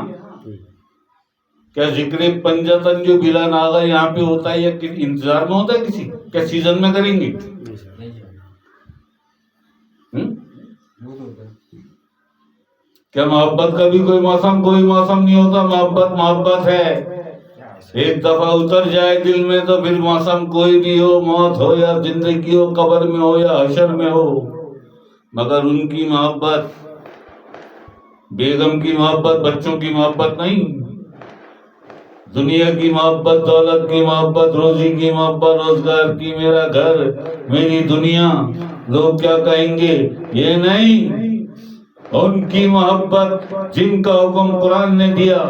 کیا ذکر پنجتن جو بلا ناغا یہاں پہ ہوتا ہے یا انتظار میں ہوتا ہے کسی, کیا سیزن میں کریں گے؟ کیا محبت کا بھی کوئی موسم نہیں ہوتا؟ محبت محبت ہے. ایک دفعہ اتر جائے دل میں تو پھر موسم کوئی بھی ہو, موت ہو یا زندگی ہو, قبر میں ہو یا حشر میں ہو, مگر ان کی محبت, بیگم کی محبت, بچوں کی محبت نہیں. دنیا کی محبت, دولت کی محبت, روزی کی محبت, روزگار کی, میرا گھر, میری دنیا, لوگ کیا کہیں گے, یہ نہیں. ان کی محبت جن کا حکم قرآن نے دیا.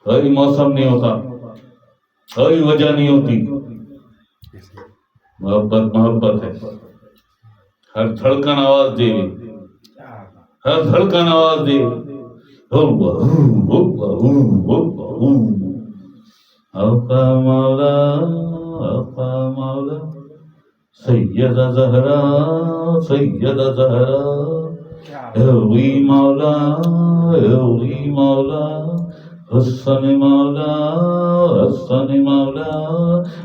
کوئی موسم نہیں ہوتا, کوئی وجہ نہیں ہوتی. محبت محبت ہے. ہر دھڑکن آواز دے, ہر دھڑکن آواز دے. آقا مولا, آقا مولا, سیدہ زہرا, سیدہ زہرا, اولی مولا, اولی مولا, حسن مولا, حسن مولا,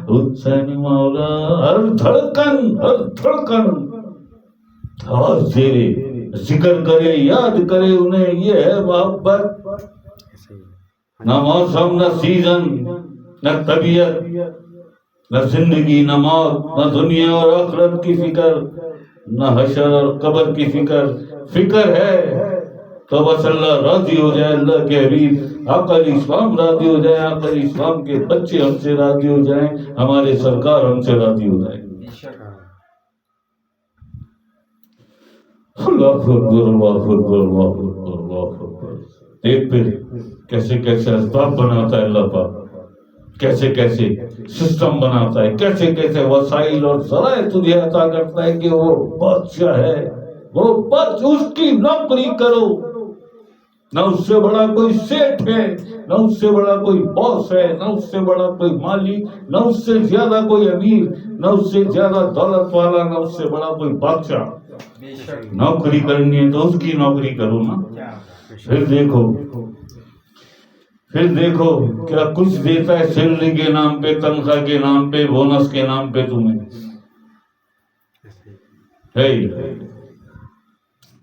حسین مولا. ہر دھڑکن, ہر دھڑکن آواز دے, ذکر کرے, یاد کرے انہیں. یہ ہے محبت. نہ موسم, نہ سیزن, نہ طبیعت, نہ زندگی, نہ موت, نہ دنیا اور آخرت کی فکر, نہ حشر اور قبر کی فکر. فکر ہے تو بس اللہ راضی ہو جائے, اللہ کے حبیب آقا علیہ السلام راضی ہو جائیں, آقا علیہ السلام کے بچے ہم سے راضی ہو جائیں, ہمارے سرکار ہم سے راضی ہو جائیں. اللہ اکبر, اللہ اکبر, اللہ اکبر, اللہ اکبر. دیکھ پھر کیسے کیسے اسباب بناتا ہے اللہ پاک, کیسے کیسے سسٹم بناتا ہے, کیسے کیسے وسائل اور ذرائع تجھے عطا کرتا ہے کہ وہ بادشاہ ہے, وہ بس اس کی نوکری کرو. نہ اس سے بڑا کوئی سیٹ ہے, نہ اس سے بڑا کوئی باس ہے, نہ اس سے بڑا کوئی مالک, نہ اس سے زیادہ کوئی امیر, نہ اس سے زیادہ دولت والا, نہ اس سے بڑا کوئی بادشاہ. نوکری کرنی ہے تو اس کی نوکری کرو نا. پھر دیکھو, پھر دیکھو کیا کچھ دیتا ہے سیلری کے نام پہ, تنخواہ کے نام پہ, بونس کے نام پہ تمہیں.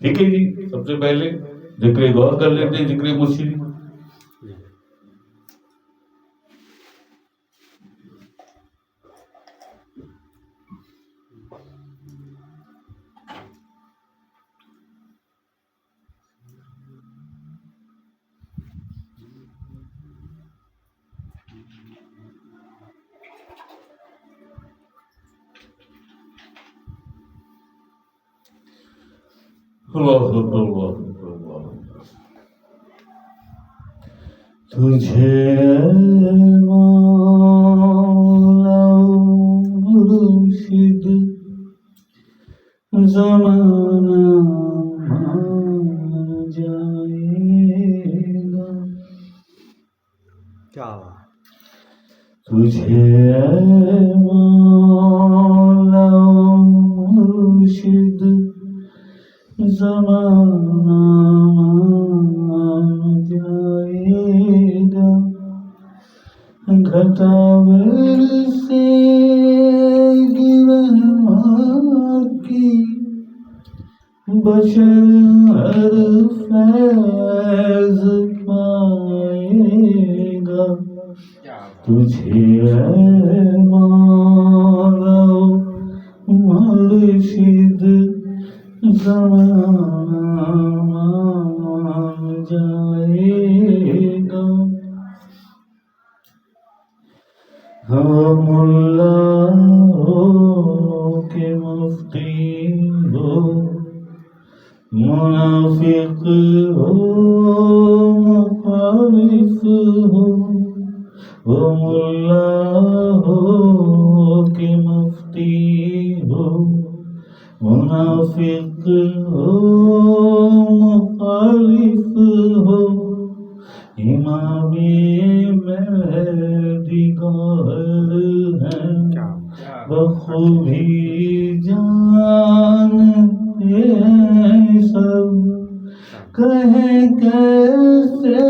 ٹھیک ہے جی, سب سے پہلے ذکر غور کر لیتے ہیں, ذکر مرشد. اللہ اکبر, اللہ اکبر, اللہ اکبر. تجھے مولا مرشد زمانہ مان جائے گا. کیا تجھے مولا مرشد زمانہ مان جائے گا. گھٹاور سے گرہمار کی بشر ہر فیض پائے گا. تجھے مولا مرشد زمانہ مان جائے گا. ہم ملا ہو کہ مفتی ہو، منافق ہو مخالف ہو، وہ ملا ہو کہ مفتی ہو، منافق ہو مخالف ہو، امام مہدی گوہر ہیں بخوبی جانتے ہیں سب، کہیں کیسے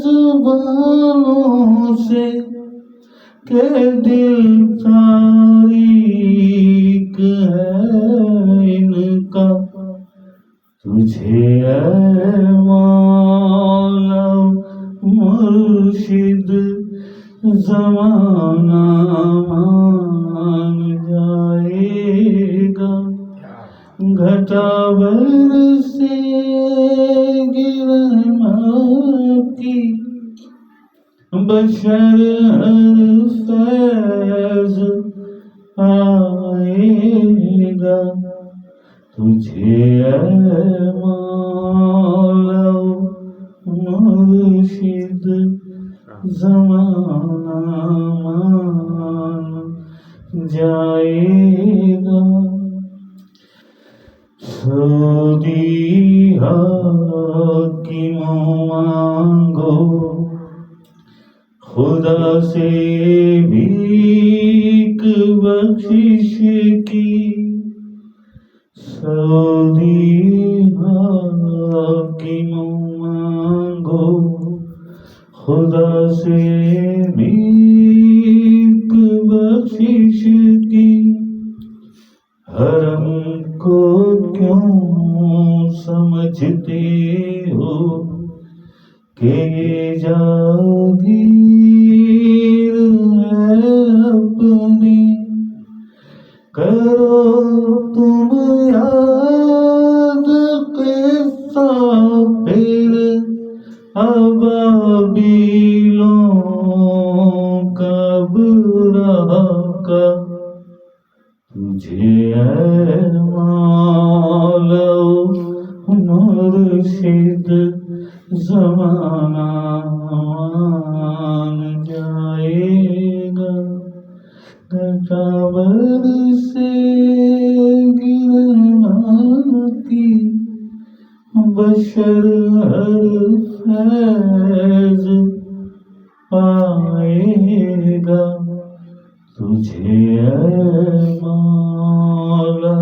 زبانوں سے کہ دل تاریک ہے ان کا، تجھے اے مولا مرشد زمانہ مان جائے گا، گھٹا برسے گی رحمت کی، بشر ہر فیض آئے گا، تجھے اے مولا مرشد زمانہ مان جائے گا، سعودی حاکموں مانگو خدا سے بھیک بخشش کی، سعودی حاکموں مانگو خدا سے بھیک بخشش کی، حرم کو کیوں سمجھتے ہو کہ یہ جاگیر ہے اپنی، کرو تم یاد قصہ پھر ابابیلوں کا برا کا، تجھے اے مولا مرشد زمانہ مان جائے گا، گھٹا برسے گی رحمت کی، بشر ہر فیض پائے گا، تجھے اے مولا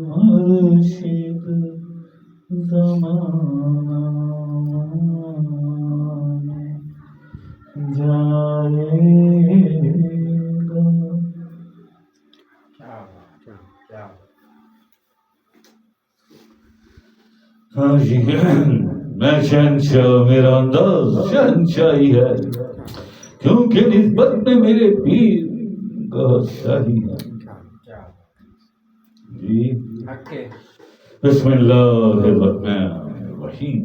مرشد زمانہ مان جائے گا۔ ہاں جی، میں شہنشاہ، میرا انداز شہنشاہی ہے، کیونکہ نسبت میں میرے پیر کا شاہی ہے۔ جی، بسم اللہ الرحمن الرحیم۔